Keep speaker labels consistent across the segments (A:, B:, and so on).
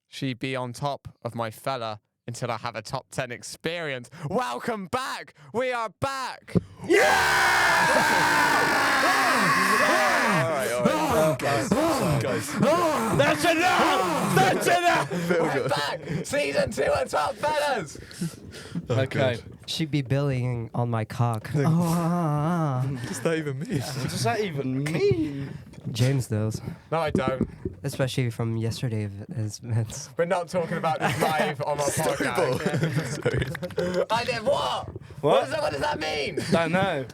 A: She'd be on top of my fella until I have a top 10 experience. Welcome back! We are back! Yeah! All right. Guys. That's enough! That's enough! We're back! Season 2 of Top Fellas!
B: Okay.
C: She'd be billying on my cock.
B: What does that even mean? What does that even mean?
C: James knows.
A: No, I don't.
C: Especially from yesterday.
A: We're not talking about this live on our podcast.
B: Sorry.
A: I did what? What does that mean?
B: Don't know.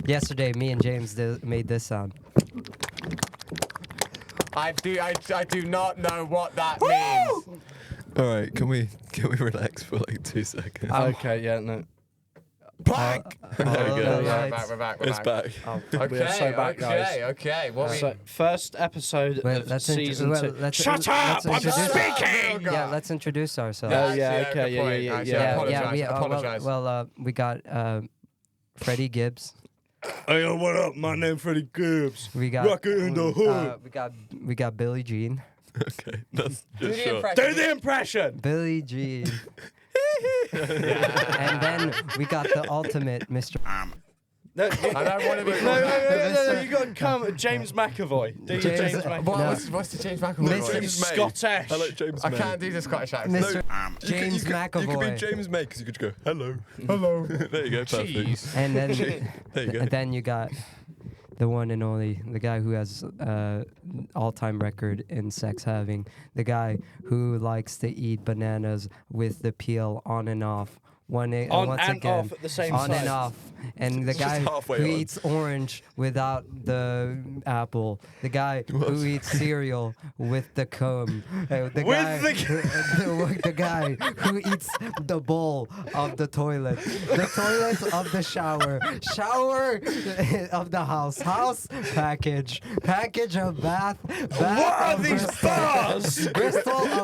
C: Yesterday, me and James made this sound.
A: I do not know what that means.
B: All right, can we relax for like 2 seconds?
D: Okay, yeah, no.
A: Back!
B: There we go.
A: We're back.
B: It's back.
D: We are so back, guys.
A: Okay.
D: So, first episode of season 2. Shut up! I'm speaking!
C: Yeah, let's introduce ourselves.
D: Oh, yeah,
A: good
D: okay,
A: point.
D: yeah.
A: Actually,
C: I
A: apologize.
C: we got Freddie Gibbs.
D: Hey, what up? My name's Freddie Gibbs.
C: We got
D: Rocket in the hood.
C: We got Billie Jean.
B: Okay, that's
A: Do
B: just
A: the
B: short.
A: impression.
D: Do the impression!
C: Billie Jean. And then we got the ultimate Mr.
D: No,
A: I don't want to be.
D: no, you got to come. James McAvoy. Do your James McAvoy.
A: What's the James McAvoy?
B: James May.
D: Scottish.
B: I like James
A: I
B: May.
A: can't do the Scottish accent.
C: Mr. James
B: You
C: McAvoy.
B: could be James May because you could go, hello.
A: Hello.
B: There you go, perfect.
A: Jeez.
C: And then
B: There you go.
C: and then you got the one and only, the guy who has all-time record in sex having, the guy who likes to eat bananas with the peel on and off. Once
D: and
C: again,
D: off at the same
C: on
D: time.
C: and off, and the
B: It's
C: guy
B: just halfway
C: who
B: on.
C: eats orange without the apple, the guy who eats cereal with the comb, the guy who eats the bowl of the toilet of the shower of the house package of bath
D: What are
C: of
D: these bars?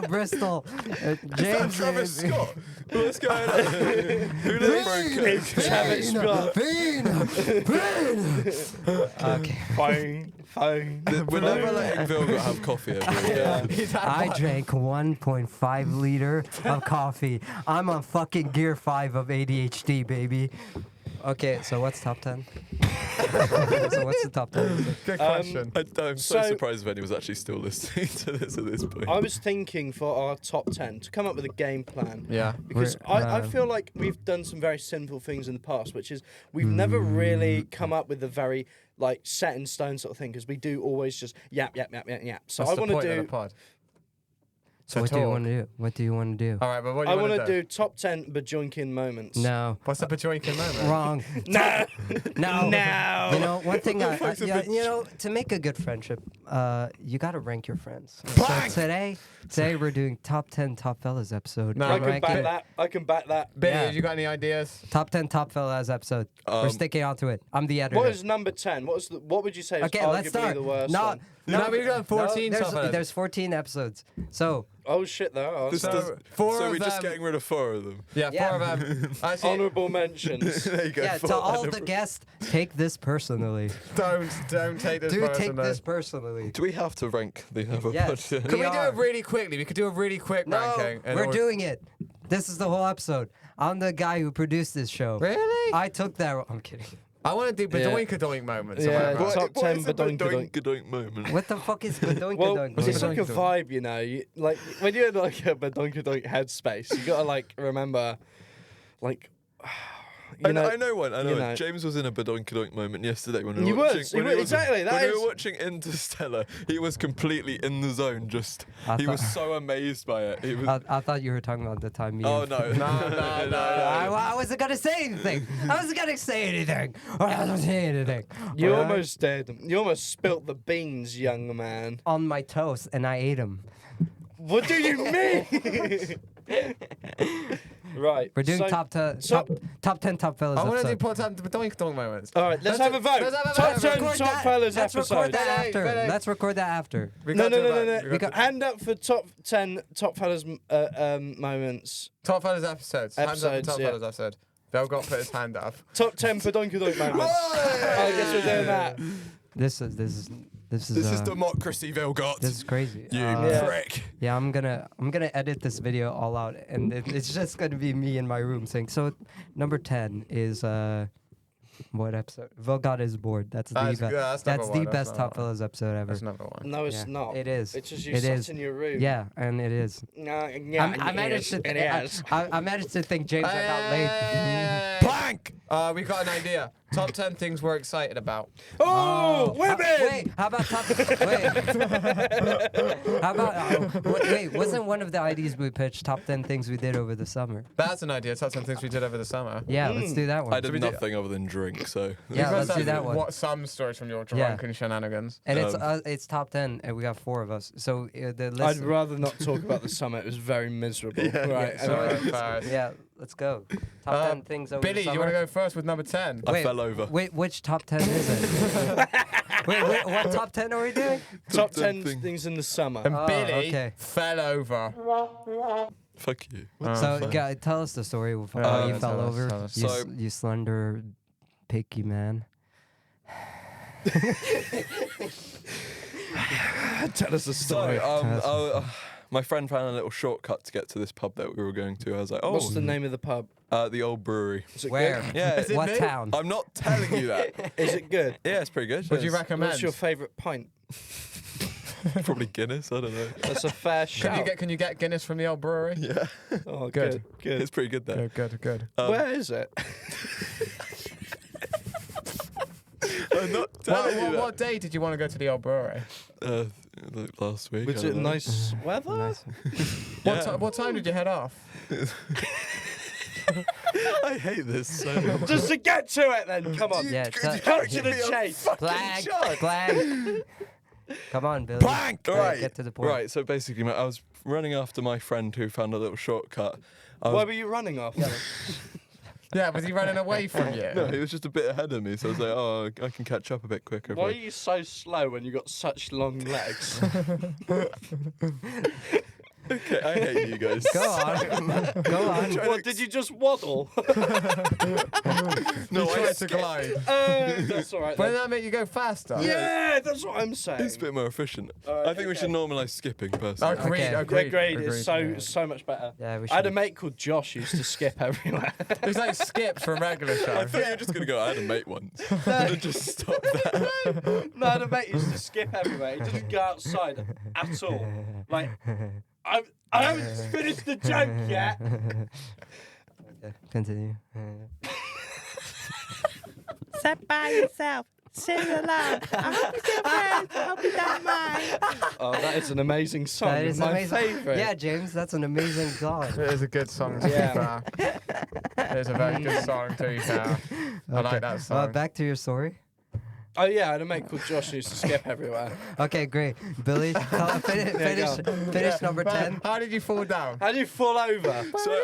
C: Bristol. James
B: Travis Scott. What's going on? Who let
D: It's Travis Scott.
C: Bean. Okay.
D: Fine.
B: We're never letting Vilga have coffee every day.
C: I drank 1.5 liter of coffee. I'm on fucking gear 5 of ADHD, baby. Okay, so what's top 10? So what's the top 10?
A: Good question.
B: I'm so
D: So-
B: surprised if anyone was actually still listening to this at this point.
D: I was thinking for our top 10 to come up with a game plan.
A: Yeah.
D: Because I feel like we've done some very sinful things in the past, which is we've never really come up with a very like set in stone sort of thing, because we do always just yap. So
A: That's
D: I
A: the
D: want to
A: point of
D: do.
A: the pod.
C: So what do you want to do? What do you want to do?
A: All right, but what do
D: I
A: you
D: want
A: want
D: to do top 10 bajoinking moments.
C: No.
A: What's the Pajoinkin moment?
C: Wrong.
D: No.
C: No.
D: No.
C: You know, one thing to make a good friendship, you got to rank your friends. So today we're doing top 10 Top Fellas episode.
A: No,
D: I
C: I'm
D: can
C: ranking
D: back that. I can back that.
A: Billy,
C: Yeah.
A: have you got any ideas?
C: Top 10 Top Fellas episode. We're sticking onto it. I'm the editor.
D: What is number 10? What would you say is
C: Okay,
D: arguably
C: let's start.
D: the worst
C: No,
D: one?
A: No, we've done 14 Top Fellas.
C: there's 14 episodes. So,
D: Oh shit, there are.
A: So, four
B: so
A: of
B: we're just
A: them-
B: getting rid of 4 of them.
A: Yeah,
C: Yeah.
A: 4 of them. Actually,
D: Honourable mentions.
B: There you go.
C: yeah,
B: 4
C: to all the
B: honourable-
C: guests, take this personally.
A: don't take this
C: Do
A: personally.
C: take this personally.
B: Do we have to rank the other
C: Yes.
B: podcast?
A: Can we do
C: are.
A: it really quickly? We could do a really quick
C: No,
A: ranking. and
C: we're
A: all-
C: doing it. This is the whole episode. I'm the guy who produced this show.
A: Really?
C: I took that. I'm kidding.
A: I want to do
D: Yeah.
A: badoink-a-doink moments. or
D: Yeah,
A: whatever.
D: top 10
B: is a
D: badoink-a-doink?
B: badoink moment?
C: What the fuck is badoink
D: Well,
C: doink?
D: it's like a
A: Badoink-a-doink.
D: vibe, you know. Like when you're in like a badoink-a-doink headspace, you gotta like remember, like,
B: I know one.
D: you know.
B: James was in a badoink moment yesterday when we
D: You
B: were
D: was,
B: watching.
D: you
B: when
D: were, exactly, that
B: when we
D: is-
B: were watching Interstellar, he was completely in the zone. He was so amazed by it. He was.
C: I thought you were talking about the time me.
B: Oh
C: and-
B: no!
A: No.
C: I wasn't gonna say anything. I wasn't gonna say anything.
D: You
C: Alright?
D: almost did. You almost spilt the beans, young man.
C: On my toast, and I ate them.
D: What do you mean? Right.
C: We're doing
D: so-
C: top 10 top fellas
A: I want to do
C: episode.
A: part-time doink moments.
D: All right, let's have a vote.
A: let's have a
D: Top
A: vote.
D: 10
C: Record
D: top
C: that.
D: fellas
C: Let's
D: episode.
C: record that after.
A: Ready.
C: Let's record that after.
A: We
D: No,
A: gotta
D: no,
A: do
D: no,
A: a
D: no,
A: vote.
D: no.
A: We got
D: Hand up for top 10 top fellas moments.
A: top fellas episodes. Hands up for
D: Episodes,
A: top
D: yeah.
A: fellas episode. Bell got put his hand up.
D: Top 10 for Donkey Donk moments. I guess we're doing that.
C: This is
B: This is democracy, Vilgot.
C: this is crazy.
B: You
D: Yeah.
B: prick.
C: Yeah, I'm gonna edit this video all out, and it's just gonna be me in my room saying. So, number 10 is what episode? Vilgot is bored. That's the
A: That's
C: best.
A: good, that's
C: That's
A: number
C: the
A: one, that's
C: best
A: number
C: Top Fellas episode ever.
A: That's number one.
D: No, it's
C: Yeah,
D: not.
C: It is.
D: It's just you
C: It
D: sat
C: is.
D: in your room.
C: Yeah, and it is. I managed to. I managed to think James went out late.
A: Blank! We got an idea. Top 10 things we're excited about.
D: Oh, women!
C: Wait, how about top? Wait, how about? Wait, wasn't one of the ideas we pitched top 10 things we did over the summer?
A: That's an idea. Top 10 things we did over the summer.
C: Yeah, let's do that one.
B: I did
A: we do-
B: nothing other than drink, so.
C: Yeah,
A: You
C: let's
A: guys
C: do
A: have
C: that one.
A: What some stories from your
C: Yeah.
A: drunken shenanigans?
C: And it's top 10, and we got 4 of us. So the
D: I'd
C: list.
D: rather not talk about the summer. It was very miserable. Right.
A: So,
C: Yeah, let's go. Top 10 things over
A: Billy,
C: the
A: you
C: summer.
A: want to go first with number 10?
B: I fell over.
C: Wait, which top 10 is it? wait, what top 10 are we doing?
D: Top
B: 10
D: 10 things in the summer.
A: And
C: Oh,
A: Billy
C: okay.
A: fell over.
B: Fuck you.
C: So, guy, tell us the story of how
A: Yeah,
C: you
A: yeah,
C: fell
A: tell us,
C: over.
A: tell us.
B: So-
C: You slender, picky man.
D: Tell us the story.
B: My friend found a little shortcut to get to this pub that we were going to. I was like, oh,
D: What's the name of the pub?
B: the old brewery.
D: Is it
C: Where?
B: Yeah,
A: Is it
C: What
A: me?
C: town?
B: I'm not telling you that.
D: good? Is it good?
B: Yeah, it's pretty good.
A: Would you
B: Yes.
A: recommend?
D: What's your favourite pint?
B: Probably Guinness. I don't know.
D: That's a fair shout.
A: Can you get Guinness from the old brewery?
B: Yeah,
D: Oh,
A: Good.
D: good.
B: it's pretty good there.
A: Good.
D: Where is it?
B: I'm not telling you that.
A: What day did you want to go to the old brewery?
B: Like last week.
D: Was
B: I
D: it
B: don't know.
D: nice weather?
C: Nice.
B: Yeah.
A: What time did you head off?
B: I hate this so much.
D: Just to get to it then, come on.
C: Yeah,
D: Cut to the chase.
C: Flag. Come on, Billy.
B: Blank! Right.
C: Get to the point.
B: Right, so basically, I was running after my friend who found a little shortcut.
D: Why were you running after?
A: Yeah, was he running away from you?
B: No, he was just a bit ahead of me, so I was like, oh, I can catch up a bit quicker. if
D: Why
B: I-
D: are you so slow when you got such long legs?
B: Okay, I hate you guys.
C: Go on. Go on.
D: What, did you just waddle?
B: No, I
A: tried to glide.
D: That's all right.
A: Wouldn't
D: Then.
A: that make you go faster?
D: Yeah, that's what I'm saying.
B: It's a bit more efficient.
D: Alright,
B: I think we should
D: okay.
B: normalise skipping, personally.
A: Agreed,
C: Okay.
A: agreed.
D: Yeah, great. It's
A: agreed.
D: so much better.
C: Yeah, we
D: I had a
C: should.
D: mate called Josh who used to skip everywhere.
A: It was like skips from regular
B: I
A: show.
B: thought you were just going to go, I had a mate once. And just stop that.
D: No, I had a mate who used to skip everywhere. He didn't go outside at all. Like, I haven't finished the joke yet.
C: Okay, continue.
E: Sit by yourself. Sing along. I hope you feel friends. I hope you don't mind.
D: Oh, that is an amazing song.
C: That is
D: my
C: amazing.
D: favourite.
C: Yeah, James, that's an amazing song.
A: It is a good song to
D: Yeah.
A: be fair. It is a very good song to be fair. I like that song.
C: Back to your story.
D: Oh yeah, I had a mate called Josh who used to skip everywhere.
C: Okay, great. Billy, finish number 10.
A: How did you fall down?
D: How do you fall over?
B: So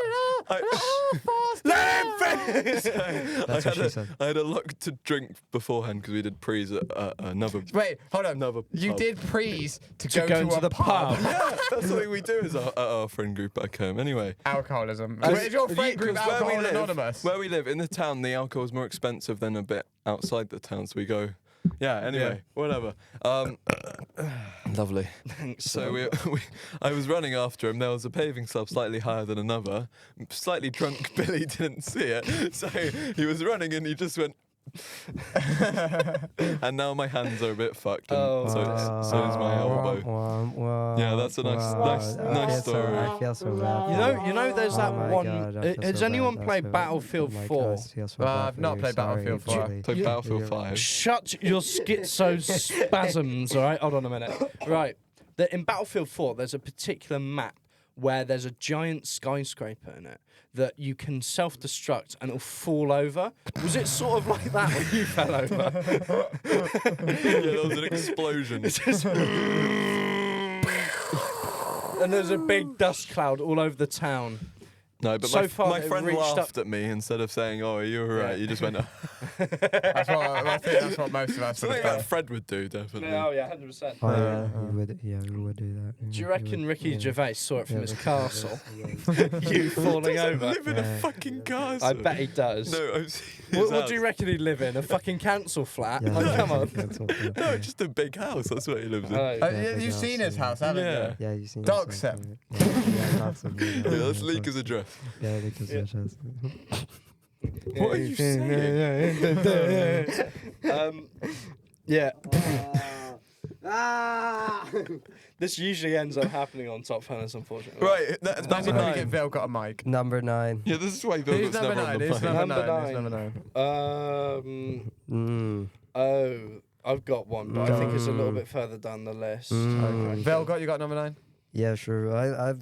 D: Let him finish.
C: That's what she said.
B: I had a lot to drink beforehand because we did pre's at another.
A: Wait, hold on.
B: Another
A: You
B: pub.
A: did prees to
D: To
A: go
D: go
A: to
D: into
A: a
D: the pub.
B: Yeah, that's something we do as our friend group back home. Anyway,
A: Alcoholism.
D: As-
A: Is your friend group
B: 'cause where we
A: Alcohol
B: live-
A: Anonymous?
B: Where we live in the town, the alcohol is more expensive than a bit outside the town, so we go. Yeah. Anyway, whatever. Lovely.
D: Thanks.
B: So I was running after him. There was a paving slab slightly higher than another. Slightly drunk Billy didn't see it, so he was running and he just went. And now my hands are a bit fucked, and
D: Oh.
B: so is my elbow. Yeah, that's a nice story.
C: I feel so bad.
D: You know, there's that
C: Oh my
D: one.
C: God, I feel
D: Has
C: so
D: anyone
C: bad. I
D: played
C: feel-
D: Battlefield
C: oh my
D: 4?
C: God, I feel so bad
A: I've
C: for
A: not
C: you.
A: played Battlefield
C: Sorry,
A: 4.
C: Billy.
B: Played Battlefield 5.
D: Shut your schizo spasms, all right? Hold on a minute. Right. In Battlefield 4, there's a particular map where there's a giant skyscraper in it that you can self-destruct and it'll fall over. Was it sort of like that when you fell over?
B: Yeah, there was an explosion.
D: It's just- and there's a big dust cloud all over the town.
B: No, but
D: So
B: my,
D: far
B: my
D: they've
B: friend
D: reached
B: laughed at me instead of saying, "Oh, are you alright?"
D: Yeah.
B: You just went,
A: I think that's what most of us would
B: something
A: have
B: that
A: done.
B: Fred would do, definitely.
D: Oh yeah, 100%.
C: Oh yeah, we would. Yeah, we would do that.
D: Do you reckon Ricky Gervais saw it from
C: Yeah,
D: his
C: Ricky
D: castle?
C: Gervais,
D: You falling
B: Doesn't
D: over?
B: live in a
C: Yeah.
B: fucking castle.
D: I bet he does.
B: No, I've seen his
D: What do
B: house.
D: you reckon he'd live in? A fucking council flat?
C: Yeah,
D: Oh,
C: yeah,
D: come
C: yeah,
D: on.
C: that's what- yeah,
B: No,
C: yeah.
B: just a big house. That's what he lives in.
D: Oh,
C: Yeah,
A: You've
C: big
A: seen his
C: house,
A: house, haven't
B: Yeah.
A: you?
C: Yeah, you've seen.
A: Dog
C: his
A: set.
C: house, yeah, dogs set,
B: Yeah, let's leak his address.
C: Yeah, leak his address.
B: What are you saying?
D: Yeah. This usually ends up happening on Top Fellas, unfortunately.
B: Right, that's
A: Imagine
B: number
A: when you get
B: 9.
A: Vel got a mic.
C: Number 9.
B: Yeah, this is why Bill
A: Who's
B: gets
A: number
B: never on
A: 9?
B: the
A: Who's
B: plane.
A: number
D: Number
A: 9? Who's number 9?
D: Oh, I've got one, but I think it's a little bit further down the list.
C: Mm.
A: Vel, you got number 9?
C: Yeah, sure. I've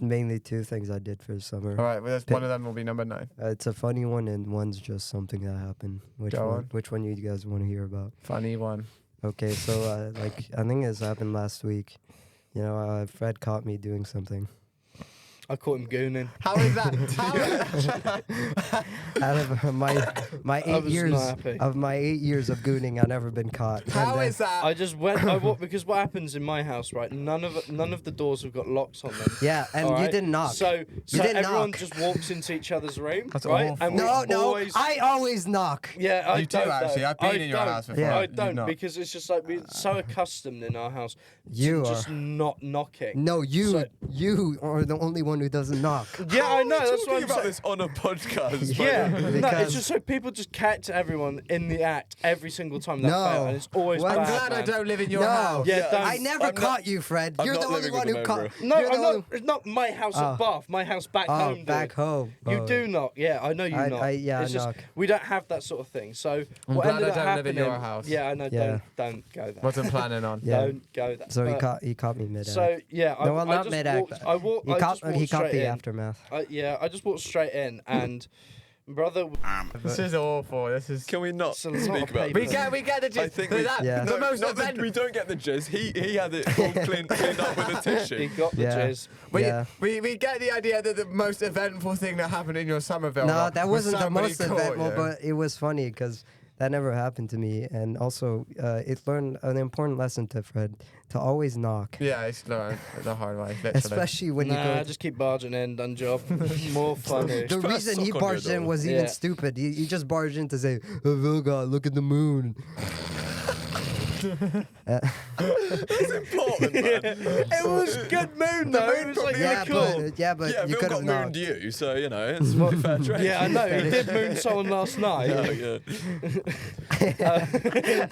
C: mainly 2 things I did for the summer.
A: All right, well, one of them will be number 9.
C: It's a funny one, and one's just something that happened.
A: Go on.
C: Which one you guys want to hear about?
A: Funny one.
C: Okay, so I think this happened last week. You know, Fred caught me doing something.
D: I caught him gooning.
A: How is that?
C: Out of my
D: I
C: 8
D: was
C: years
D: not happy.
C: of my 8 years of gooning, I've never been caught.
A: How
C: And,
A: is that?
D: I just went. I walked because what happens in my house, right? None of the doors have got locks on them.
C: Yeah, and
D: all
C: you
D: right?
C: didn't knock.
D: So
C: didn't
D: everyone
C: knock.
D: just walks into each other's room,
A: That's
D: right?
A: awful.
D: And we
C: No,
D: always,
C: I always knock.
D: Yeah, I
A: You do,
D: don't,
A: actually.
D: though.
A: I've been
D: I
A: in your
D: don't.
A: house before.
C: Yeah.
D: I
A: You've
D: don't
A: not.
D: because it's just like we're so accustomed in our house
C: You
D: to
C: are.
D: just not knocking.
C: No,
D: So-
C: you are the only one who doesn't knock.
D: Yeah, I know. That's what
B: talking
D: I'm
B: about
D: saying.
B: this on a podcast. by
D: Yeah,
B: the way.
D: no,
C: Because-
D: it's just so people just catch everyone in the act every single time they
C: No.
D: fail, and it's always
C: Well,
A: I'm
D: bad.
A: glad I
D: man.
A: don't live in your
C: No.
A: house.
D: Yeah,
B: Yeah,
D: don't.
C: I never
B: I'm not-
C: caught you, Fred.
B: I'm
C: You're
B: not
C: the only
B: living
C: one
B: with
C: who
B: a
C: caught.
B: member.
D: No,
C: you're the
D: I'm
C: only-
D: not. It's not my house
C: Oh.
D: at Bath. My house back
C: Oh,
D: home.
C: back
D: dude.
C: home.
D: You
C: Oh.
D: do knock. Yeah, I know you
C: I-
D: knock.
C: yeah,
D: it's
C: I
D: just
C: knock.
D: we don't have that sort of thing. So
A: I'm
D: what
A: glad
D: ended
A: I
D: up
A: don't live in
D: happening?
A: your house.
D: Yeah, I know.
C: Yeah.
D: Don't go there.
A: Wasn't planning on.
C: Yeah.
D: Don't go there.
C: So
D: But-
C: he caught me mid.
D: So yeah,
C: No, well,
D: I
C: not
D: just
C: mid-act,
D: walked.
C: but
D: I walked.
C: he
D: I
C: caught
D: just walked
C: he caught
D: straight
C: the
D: in.
C: aftermath.
D: Yeah, I just walked straight in, and brother.
A: This is awful. This is.
B: Can we not
D: It's a lot
B: speak
D: of
B: about
D: paper.
A: We
B: this?
A: get the
B: I
A: gist.
B: think
A: But
B: we,
A: that-
C: Yeah.
A: The most
B: not
A: event.
B: we don't get the jizz. He had it all cleaned up with a
D: He
B: tissue.
D: got the
C: Yeah.
D: jizz.
C: Yeah.
A: We get the idea that the most eventful thing that happened in your Somerville.
C: No,
A: rock
C: that
A: was
C: wasn't the
A: somebody
C: most
A: caught
C: eventful,
A: you.
C: but it was funny because that never happened to me. And also, it learned an important lesson to Fred to always knock,
A: Yeah, it's learned the hard way, literally.
C: especially when you
D: Nah,
C: go.
D: just keep barging in, done job. More funny.
C: The
B: Put a
C: reason he
B: sock on your
C: barged in
B: door.
C: was even
D: Yeah.
C: stupid. He just barged in to say, "Oh, Vilga, look at the moon."
B: It's important, man.
D: It was good moon though. It was like
C: Yeah,
D: really cool.
C: but
B: Yeah,
C: you
B: Bill
C: could
B: got
C: have knocked.
B: mooned you, so you know it's not fair trade.
D: Yeah, I know. He did moon someone last night.
B: Oh, yeah.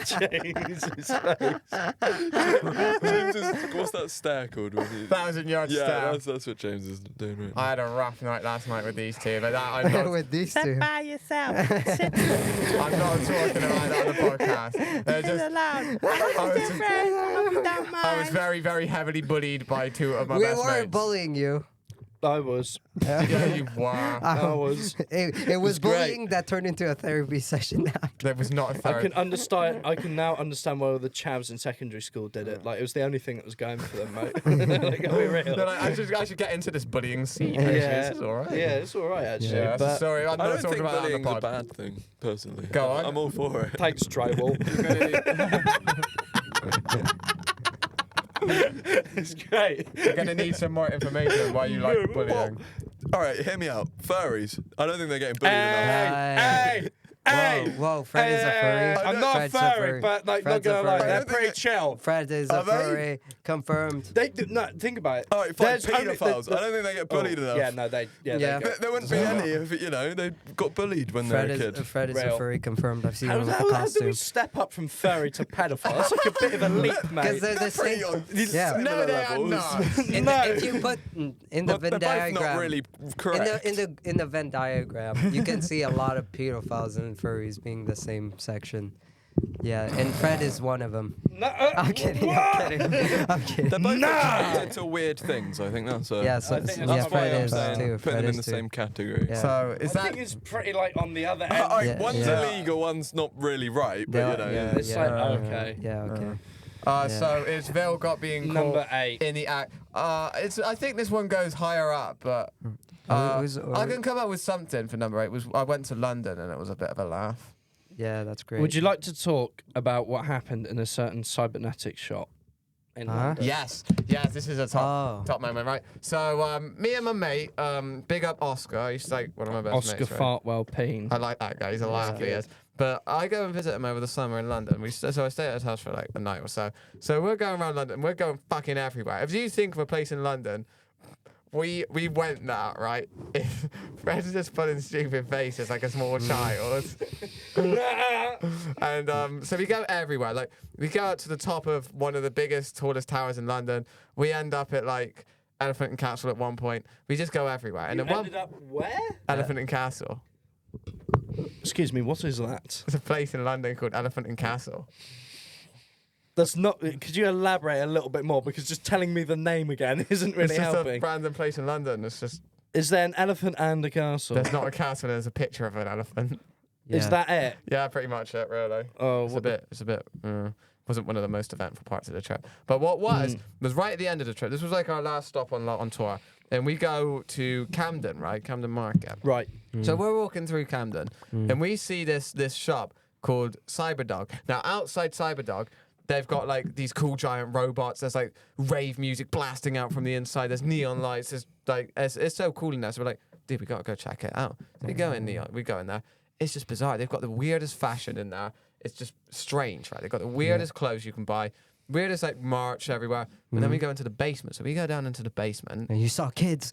D: Jesus.
B: James is, what's that stare called?
A: 1,000-yard
B: Yeah,
A: stare.
B: that's what James is doing right
A: I had a rough night last night with these two, but that I'm not,
C: With these
E: Sit
C: two.
E: by yourself. Sit
A: I'm not talking about that on the podcast. They're just,
E: alone.
A: I was,
E: Friends, I hope you don't
A: I was
E: mind.
A: very, very heavily bullied by 2 of my
C: We
A: best
C: weren't
A: mates.
C: bullying you.
D: I was.
A: Yeah, you were.
D: I was.
C: It was
D: great.
C: bullying that turned into a therapy session after.
A: There was not a
D: I
A: third.
D: can understand. I can now understand why all the chavs in secondary school did it. Like it was the only thing that was going for them, mate. Like, I'll be real.
A: They're like, I should get into this bullying scene.
D: Yeah,
A: This is all right.
D: Yeah, it's all right actually.
A: Yeah,
D: but
A: sorry, I'm
B: I
A: not
B: don't
A: talking
B: think
A: about that on
B: bullying's
A: the
B: a
A: pod.
B: bad thing, personally.
A: Go on.
B: I'm all for it.
D: thanks, drywall. It's great.
A: You're going to need some more information on why you like bullying.
B: All right, hear me out. Furries. I don't think they're getting bullied enough.
D: Hey, hey,
C: Whoa, Fred is a furry.
D: I'm not
C: Fred's
D: a
C: a
D: furry,
C: furry.
D: but like,
C: Fred's
D: not
C: a
D: gonna lie,
C: furry.
D: they're
B: I don't think
D: pretty
B: that-
D: chill.
C: Fred is
B: Are
C: a
B: they?
C: furry. Confirmed.
D: They do no. Think about it.
B: All right, fine.
D: There's only-
B: Paedophiles.
D: the-
B: I don't think they get bullied enough.
D: Yeah, no, they. Yeah,
C: Yeah.
D: They go.
B: There wouldn't be any if, you know, they got bullied when they were
C: Fred
B: a kid.
C: is a
D: Real.
C: furry. Confirmed. I've seen
D: How,
C: him with a
D: how do we
C: costume.
D: step up from furry to pedophile? That's like a bit of a leap,
C: Because
D: mate.
C: they're the
B: Pretty
C: same.
B: on
C: Yeah.
B: similar
A: No, they are
B: levels.
A: not.
D: No.
C: If you put in the
B: But they're
C: Venn
B: both
C: diagram,
B: not really correct.
C: in the Venn diagram, you can see a lot of pedophiles and furries being the same section. Yeah, and Fred is one of them.
D: No,
C: I'm kidding. I'm kidding. I'm kidding.
B: They're both attracted to weird things. I think that's
C: Yeah, so,
D: I think
C: yeah,
D: that's
C: Fred
D: why I'm
C: is
D: saying
C: too.
B: putting
C: Fred
B: them in
C: is
B: the
C: too.
B: same category.
C: Yeah.
A: So, is
D: I
A: that...
D: think it's pretty like on the other end.
C: Yeah,
B: One's
C: yeah.
B: illegal, one's not really right, but
C: Yeah,
B: you know.
C: yeah,
D: It's
C: yeah,
D: like, okay.
C: Yeah, okay.
A: So is Vil got being
D: Number
A: caught
D: 8.
A: in the act? I think this one goes higher up, but I can come up with something for number 8. I went to London and it was a bit of a laugh.
C: Yeah, that's great.
D: Would you like to talk about what happened in a certain cybernetic shop in London?
A: Yes, this is a top moment, right? So me and my mate, big up Oscar. He's like one of my best
D: Oscar
A: mates. Right?
D: Fartwell Peen.
A: I like that guy. He's a laugh, he is. But I go and visit him over the summer in London. So I stay at his house for like a night or so. So we're going around London. We're going fucking everywhere. If you think of a place in London, we went there, right? Fred's just putting stupid faces like a small child. And so we go everywhere. Like we go out to the top of one of the biggest, tallest towers in London. We end up at like Elephant and Castle at one point. We just go everywhere. And
D: You ended up where?
A: Elephant and Castle.
D: Excuse me, what is that?
A: There's a place in London called Elephant and Castle.
D: That's not. Could you elaborate a little bit more? Because just telling me the name again isn't really
A: It's just
D: helping.
A: a random place in London. It's just
D: Is there an elephant and a castle?
A: there's not a castle. There's a picture of an elephant.
D: Is that it?
A: Yeah, pretty much it. Really.
D: Oh,
A: It's a bit. Wasn't one of the most eventful parts of the trip. But what was right at the end of the trip. This was like our last stop on tour, and we go to Camden, right? Camden Market.
D: right.
A: So we're walking through Camden, and we see this shop called Cyberdog. Now outside Cyberdog, they've got like these cool giant robots. There's like rave music blasting out from the inside. There's neon lights. There's like it's so cool in there. So we're like, dude, we gotta go check it out. So we go in there. It's just bizarre. They've got the weirdest fashion in there. It's just strange, right? They've got the weirdest clothes you can buy. Weirdest like merch everywhere. But then we go into the basement. So we go down into the basement.
C: And you saw kids.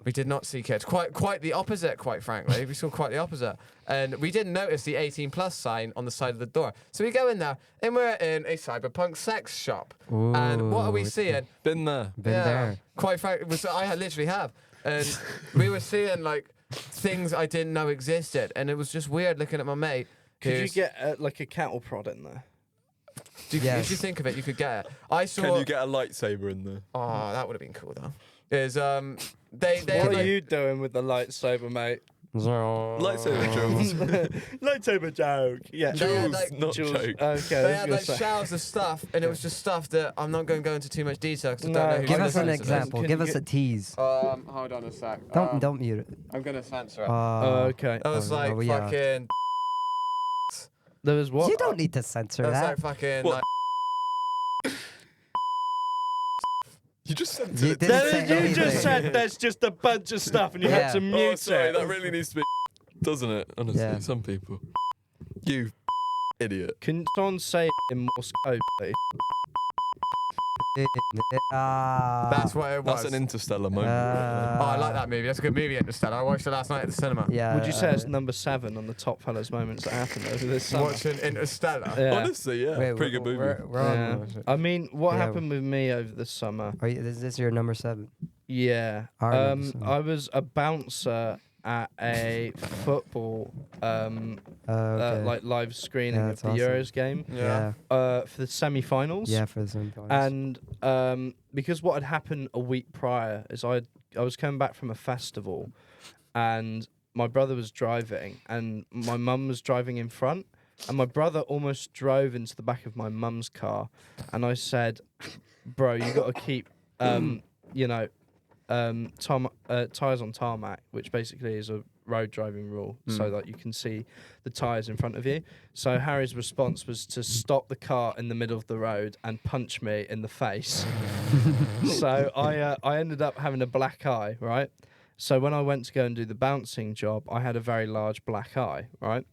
A: We did not see kids. Quite the opposite, quite frankly. We saw quite the opposite. And we didn't notice the 18+ sign on the side of the door. So we go in there, and we're in a cyberpunk sex shop.
C: Ooh,
A: and what are we seeing?
B: Been there.
C: Been there.
A: Quite frankly, I literally have. And we were seeing like things I didn't know existed. And it was just weird looking at my mate.
D: Could you get like a cattle prod in there?
A: If you think of it, you could get it. I saw.
B: Can you get a lightsaber in there?
A: Oh, that would have been cool though. Is they
D: What
A: like,
D: are you doing with the lightsaber, mate?
B: Lightsaber jokes.
D: Lightsaber joke. Yeah.
A: They had,
B: Jules,
A: like,
B: not
D: Jules.
B: joke.
D: Okay.
A: They had like shelves of stuff, and it was just stuff that I'm not going to go into too much detail because I don't know who's
C: Give us
A: listening
C: an
A: to this.
C: example.
D: Can
C: Give
D: you
C: us a tease.
A: Hold on a sec.
C: Don't mute it.
A: I'm gonna censor it.
D: Okay.
A: That was like
C: yeah.
A: fucking.
D: There was what?
C: You don't need to censor
A: That was
C: that.
A: like fucking.
B: What?
A: Like,
B: You just sent
C: You
B: it.
C: didn't say
D: You
C: anything.
D: just said there's just a bunch of stuff and you had
C: Yeah.
D: to
B: Oh,
D: mute
B: sorry,
D: it.
B: that really needs to be, doesn't it? Honestly,
C: Yeah.
B: some people. You idiot.
D: Can someone say it in Morse code, please?
A: that's what it was.
B: That's an interstellar moment.
A: Oh, I like that movie. That's a good movie, Interstellar. I watched it last night at the cinema.
C: Yeah.
D: Would you say it's number 7 on the top fellas moments that happened over this summer?
A: Watching Interstellar.
D: Yeah.
B: Honestly, yeah.
C: Wait,
B: Pretty good movie.
C: We're on.
D: Yeah. I mean, what
C: Yeah.
D: happened with me over the summer?
C: Is this your number 7?
D: Yeah.
C: Our number 7.
D: I was a bouncer at a football
C: Okay.
D: like live screening
C: Yeah,
D: of
C: that's
D: the
C: awesome.
D: Euros game
A: Yeah.
D: for the semi-finals.
C: Yeah, for the same point.
D: And because what had happened a week prior is I was coming back from a festival, and my brother was driving, and my mum was driving in front, and my brother almost drove into the back of my mum's car, and I said, "Bro, you got to keep, tires on tarmac," which basically is a road driving rule, so that you can see the tires in front of you. So Harry's response was to stop the car in the middle of the road and punch me in the face. So I ended up having a black eye, right? So when I went to go and do the bouncing job, I had a very large black eye, right?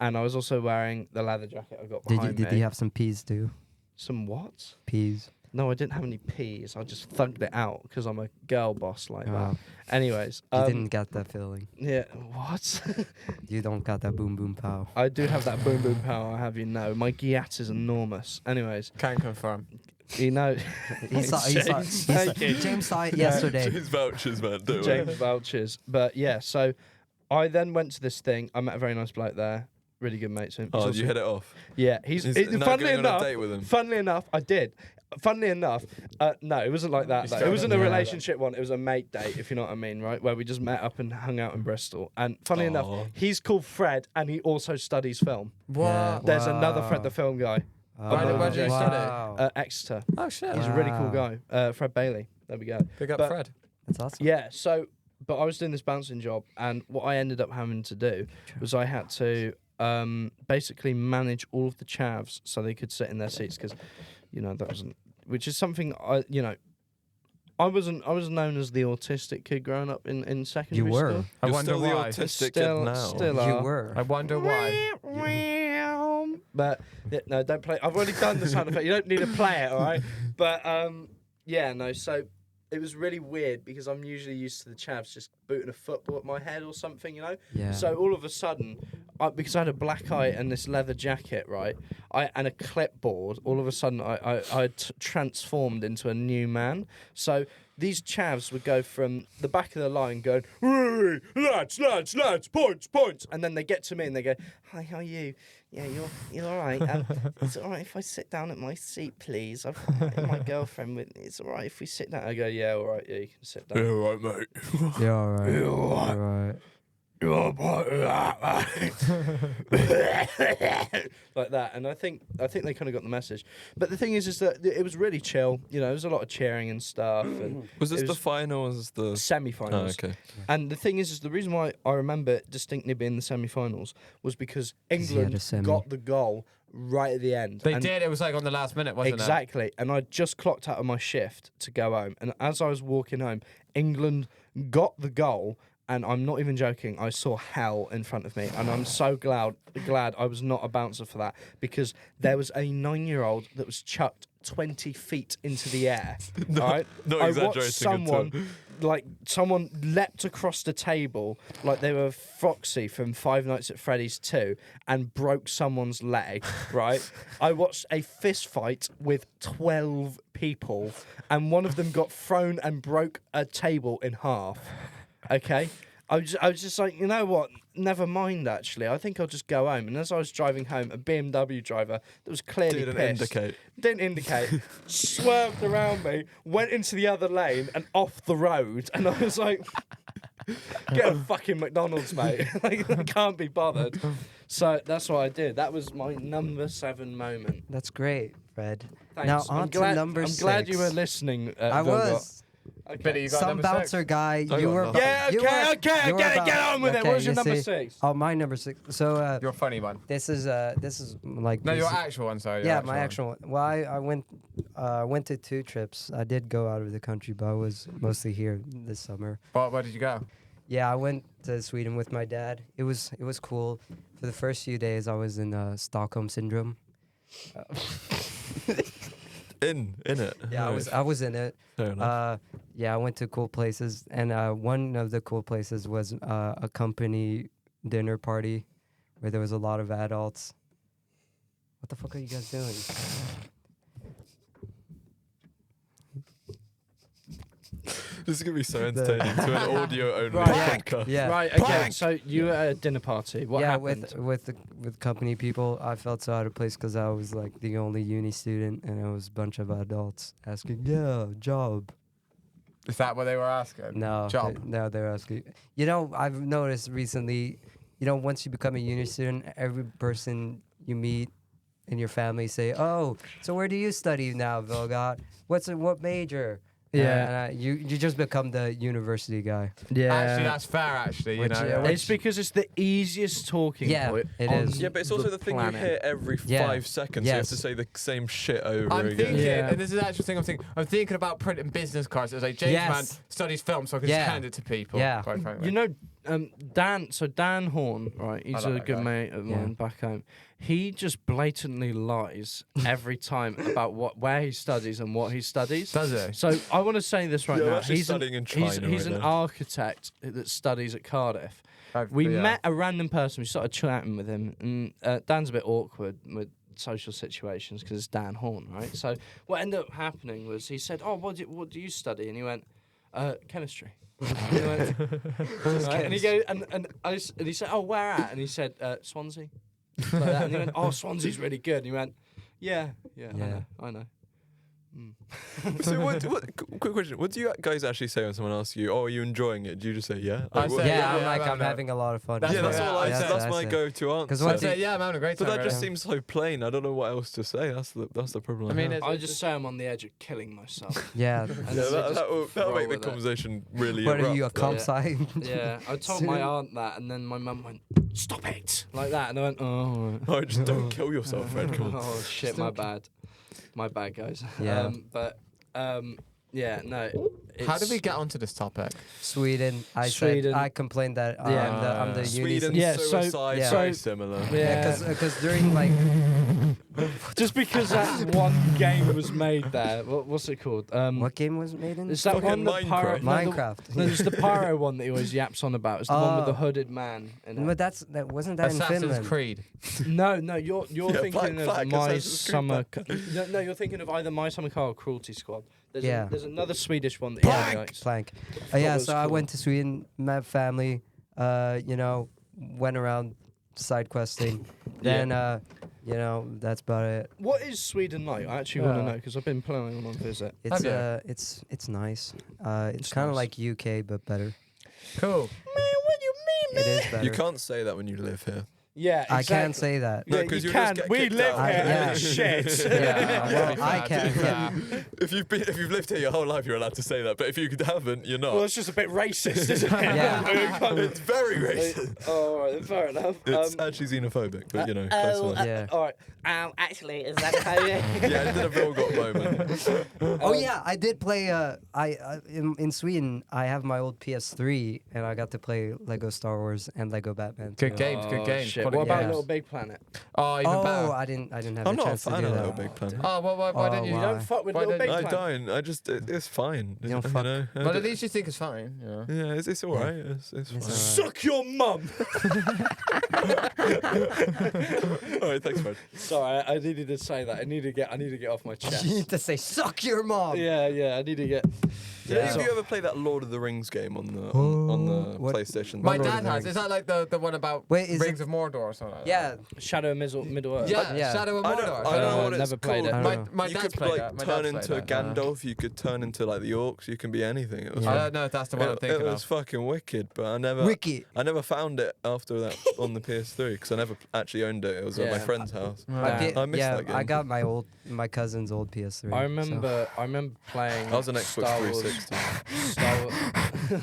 D: And I was also wearing the leather jacket I got behind me.
C: Did you have some peas too?
D: Some what?
C: Peas.
D: No, I didn't have any peas. I just thugged it out because I'm a girl boss like that.
C: Oh.
D: Anyways,
C: You didn't get that feeling.
D: yeah. What?
C: You don't got that boom boom pow.
D: I do have that boom boom power. I have you know. My giat is enormous. Anyways,
A: Can confirm.
D: you know.
C: James saw it yesterday.
B: James vouchers, man. Don't worry.
D: James vouchers. But yeah, so I then went to this thing. I met a very nice bloke there. Really good mate. So
B: Oh, you hit it off.
D: Yeah, he's
B: Is now
D: funnily
B: going on a
D: enough.
B: date with him?
D: Funnily enough, I did. Funnily enough, no, it wasn't like that. Though. It wasn't a relationship one. It was a mate date, if you know what I mean, right? Where we just met up and hung out in Bristol. And funnily enough, he's called Fred, and he also studies film.
A: What?
D: There's another Fred, the film guy,
A: Where did you study?
D: Exeter.
A: Oh shit.
D: He's a really cool guy. Fred Bailey. There we go.
A: Big up
D: but-
A: Fred.
C: That's awesome.
D: Yeah, so but I was doing this bouncing job, and what I ended up having to do was I had to basically manage all of the chavs so they could sit in their seats because, that wasn't, which is something I was known as the autistic kid growing up in secondary
C: You were.
D: school.
A: I
B: You're
A: wonder
B: still the
A: why.
B: autistic
D: Still-
B: kid now.
D: still
C: You
D: are.
C: were.
A: I wonder why.
D: But no, don't play. I've already done the sound effect. You don't need to play it, all right? But so it was really weird because I'm usually used to the chavs just booting a football at my head or something,
C: Yeah.
D: So all of a sudden, because I had a black eye and this leather jacket, right, and a clipboard, all of a sudden I transformed into a new man. So these chavs would go from the back of the line going, "Hey, lads, points," and then they get to me and they go, "Hi, how are you? Yeah, you're all right. It's all right if I sit down at my seat, please. I've got my girlfriend with me. It's all right if we sit down." I go, "Yeah, all right. Yeah, you can sit down."
B: Yeah, right, mate.
C: Yeah, all right.
B: Yeah, all right.
C: All right.
B: You're part of that,
D: Like that, and I think they kind of got the message. But the thing is that it was really chill. There was a lot of cheering and stuff. And
B: Was this
D: it
B: the final? Or was this the
D: semi-finals?
B: Oh, okay.
D: And the thing is the reason why I remember it distinctly being the semi-finals was because England
C: semi.
D: got the goal right at the end.
A: They
D: And
A: did. It was like on the last minute, wasn't
D: exactly. And I just clocked out of my shift to go home. And as I was walking home, England got the goal. And I'm not even joking, I saw hell in front of me. And I'm so glad I was not a bouncer for that. Because there was a 9-year-old that was chucked 20 feet into the air. All right?
B: not
D: I
B: exaggerating
D: watched
B: at all.
D: someone leapt across the table like they were Foxy from Five Nights at Freddy's 2 and broke someone's leg, right? I watched a fist fight with 12 people and one of them got thrown and broke a table in half. Okay, I was just like, you know what? Never mind. Actually, I think I'll just go home. And as I was driving home, a BMW driver that was clearly pissed, didn't indicate, swerved around me, went into the other lane and off the road. And I was like, get a fucking McDonald's, mate. Like, I can't be bothered. So that's what I did. That was my number 7 moment.
C: That's great, Fred.
D: Thanks.
C: Now on to number 6.
D: I'm glad you were listening.
C: I was.
D: Okay.
A: Billy, you got
C: Some
A: number
C: bouncer
A: 6?
C: guy.
B: I
C: You
B: got
C: were.
B: nothing.
D: Yeah,
C: you were-
D: okay,
C: you
D: get
C: were
D: on with it.
C: okay,
D: What was your
C: you
D: number
C: see.
D: 6?
C: Oh, my number 6. So
A: Your funny one.
C: this is like
A: No,
C: this
A: your
C: is-
A: actual one. Sorry. your
C: Yeah, my
A: one.
C: actual one. Well, I went to 2 trips. I did go out of the country, but I was mostly here this summer.
A: Where did you go?
C: Yeah, I went to Sweden with my dad. It was cool. For the first few days, I was in Stockholm syndrome.
B: In it.
C: Yeah, I was in it.
B: Fair enough.
C: Yeah, I went to cool places, and one of the cool places was a company dinner party where there was a lot of adults. What the fuck are you guys doing?
B: This is gonna be so entertaining to an audio only
D: Right,
B: podcast.
C: Yeah.
D: Right, okay. So you were at a dinner party. What
C: yeah,
D: happened?
C: with company people, I felt so out of place because I was like the only uni student, and it was a bunch of adults asking, "Yeah, job."
A: Is that what they were asking?
C: No,
A: Job.
C: they're asking. I've noticed recently. Once you become a uni student, every person you meet in your family say, "Oh, so where do you study now, Vilgot? What major?"
D: Yeah.
C: And, you just become the university guy.
D: Yeah.
A: Actually, that's fair. Actually,
C: Which,
D: It's because it's the easiest talking
C: Yeah,
D: point.
C: it
D: on
C: is.
B: Yeah, but it's also the thing
D: planet.
B: you hear every
C: Yeah.
B: 5 seconds. You have
C: Yes.
B: to say the same shit over
A: I'm
B: again.
A: thinking,
D: Yeah.
A: and this is the actual thing I'm thinking. I'm thinking about printing business cards. It's like James
C: Yes.
A: Man studies film, so I can
C: Yeah.
A: just hand it to people.
C: Yeah.
A: Quite frankly.
D: You know, Dan Horn, right? He's
A: like
D: a
A: that
D: good
A: guy.
D: mate of mine
C: Yeah.
D: back home. He just blatantly lies every time about where he studies and what he studies.
A: Does it?
D: So I want to say this right
B: Yeah, we're
D: now.
B: actually
D: He's
B: studying in China
D: he's
B: right
D: an
B: now.
D: architect that studies at Cardiff. We met a random person. We started chatting with him, and Dan's a bit awkward with social situations because it's Dan Horn, right? So what ended up happening was he said, "Oh, what do you study?" And he went, "Chemistry." And he went, right? And he goes, and he said, "Oh, where at?" And he said, "Swansea." Like that. And he went, "Oh, Swansea's really good." And he went, "Yeah,
C: Yeah.
D: I know."
B: So quick question. What do you guys actually say when someone asks you, "Oh, are you enjoying it?" Do you just say, "Yeah"?
A: I say,
C: Yeah,
A: yeah,
C: I'm
A: yeah,
C: having a lot of fun.
A: That's
B: Yeah, that's
A: what-
B: all I
A: yeah,
B: say. That's my
C: it.
B: go-to answer.
C: Because
A: I'd
C: once
A: say, yeah, I'm having a great
B: But
A: time.
B: that just
A: right
B: seems so plain. I don't know what else to say. That's the problem.
A: I mean,
B: have.
D: I just say I'm on the edge of killing myself.
C: Yeah.
D: And
B: yeah,
D: then we just
B: that'll
D: roll
B: make the
D: with it.
B: conversation really.
C: What are you, a
B: erupt.
C: comp
D: Yeah.
C: sci?
D: Yeah, I told my aunt that, and then my mum went, "Stop it!" like that, and I went, "Oh,
B: Oh, just don't kill yourself, Fred. Come on.
D: oh shit, my bad, guys."
C: Yeah.
D: Yeah, no.
A: How did
D: it's-
A: we get onto this topic?
C: Sweden.
D: Sweden.
C: I complained that
D: Yeah.
C: I'm the uni.
B: Sweden,
D: Yeah, so-
B: suicide,
C: yeah.
B: very
D: so-
B: similar.
D: Yeah,
C: Because during like
D: just because that one game was made there. What's it called?
C: what game was it made in?
D: Is that
B: Fucking
D: one the pyro?
B: Minecraft.
C: Minecraft.
D: No, there's the pyro one that he always yaps on about. It's the one with the
C: Oh.
D: hooded man. In it.
C: But that wasn't that in
A: Assassin's
C: Finland.
A: Creed.
D: No, you're
B: Yeah,
D: thinking
B: Black
D: of
B: Flag,
D: My
B: Assassin's Creed
D: Summer. No, you're thinking of either My Summer Car or Cruelty Squad.
C: Yeah.
D: There's another Swedish one that he really likes.
C: Plank.
D: what
C: Yeah,
D: it was
C: so I
D: called.
C: went to Sweden, met family, went around side questing. Then that's about it.
D: What is Sweden like? I actually want to
C: Yeah.
D: know because I've been planning on a visit.
C: It's
A: Have you?
C: it's nice. It's
D: It's
C: kind of
D: nice.
C: like UK but better.
A: Cool.
C: It is better.
B: You can't say that when you live here.
D: Yeah, exactly.
C: I can't say that.
B: No,
D: Yeah,
B: 'cause
D: you
B: you'll just
D: can.
B: get
D: We
B: kicked
D: live
B: out.
D: here.
C: Yeah.
D: and it's shit.
A: Yeah,
C: Well,
A: to be
C: I
A: fair,
C: can't.
A: to be
C: Yeah.
A: fair.
B: If you've lived here your whole life, you're allowed to say that. But if you haven't, you're not.
D: Well, it's just a bit racist, isn't it?
C: Yeah.
B: It's very racist.
D: Oh, all right, then, fair enough.
B: It's actually xenophobic, but close enough.
C: Yeah.
D: all right.
E: Actually, is that how you...
B: Yeah, it did a real got moment.
C: Oh yeah, I did play. In Sweden, I have my old PS3, and I got to play Lego Star Wars and Lego Batman.
A: Good
C: too.
A: games, good games.
D: Shit.
A: Quality
D: What about
C: games.
D: Little Big Planet?
A: Oh, even
C: Oh,
A: better.
C: I didn't have
B: I'm
C: a
B: not a
C: chance to
B: fan
C: do
B: of
C: that.
B: Little Big Planet.
A: Oh, well, why don't you?
C: Oh,
D: You
C: wow.
D: don't fuck with
A: Why
D: Little
A: don't
D: Big
B: I
D: Planet.
B: don't. I just it's fine.
C: You don't fuck-
B: know.
A: But at least you think it's fine. Yeah.
B: Yeah, it's all right. It's
C: It's
B: fine.
C: all right.
D: Suck your mum.
B: All right, thanks, Fred.
D: Sorry, I needed to say that. I need to get off my chest.
C: You need to say "suck your mom."
D: Yeah, I need to get.
B: Did any
C: Yeah.
B: of you ever play that Lord of the Rings game on the
C: What?
B: PlayStation?
A: My
C: Lord of
A: dad
C: the
A: has.
C: Rings.
A: Is that like the one about
C: Wait, is
A: Rings
C: it-
A: of Mordor or something? Like
C: Yeah,
D: Shadow of Middle Earth.
A: that? Yeah,
C: Yeah.
A: Shadow of
B: I
A: Mordor.
B: don't
A: Shadow
B: know
A: of
B: what it's
D: never played
B: called.
D: it.
C: I
A: My,
C: don't know.
A: my
B: You
A: dad's
B: could
A: played
B: like
A: that. My
B: turn
A: dad's
B: into
A: played
B: a
A: that, yeah.
B: Gandalf. You could turn into like the orcs. You can be anything. It was,
C: Yeah.
A: I don't know if that's the one I'm
B: it
A: thinking
B: was
A: of.
B: fucking wicked, but I never
C: Wiki.
B: found it after that on the PS3 because I never actually owned it. It was at my
D: Yeah.
B: friend's house.
C: I
B: missed that game.
C: I got my cousin's old PS3.
D: I
C: so-
D: remember playing.
B: I was an Xbox
D: Star Wars.
B: 360.
D: Star Wars.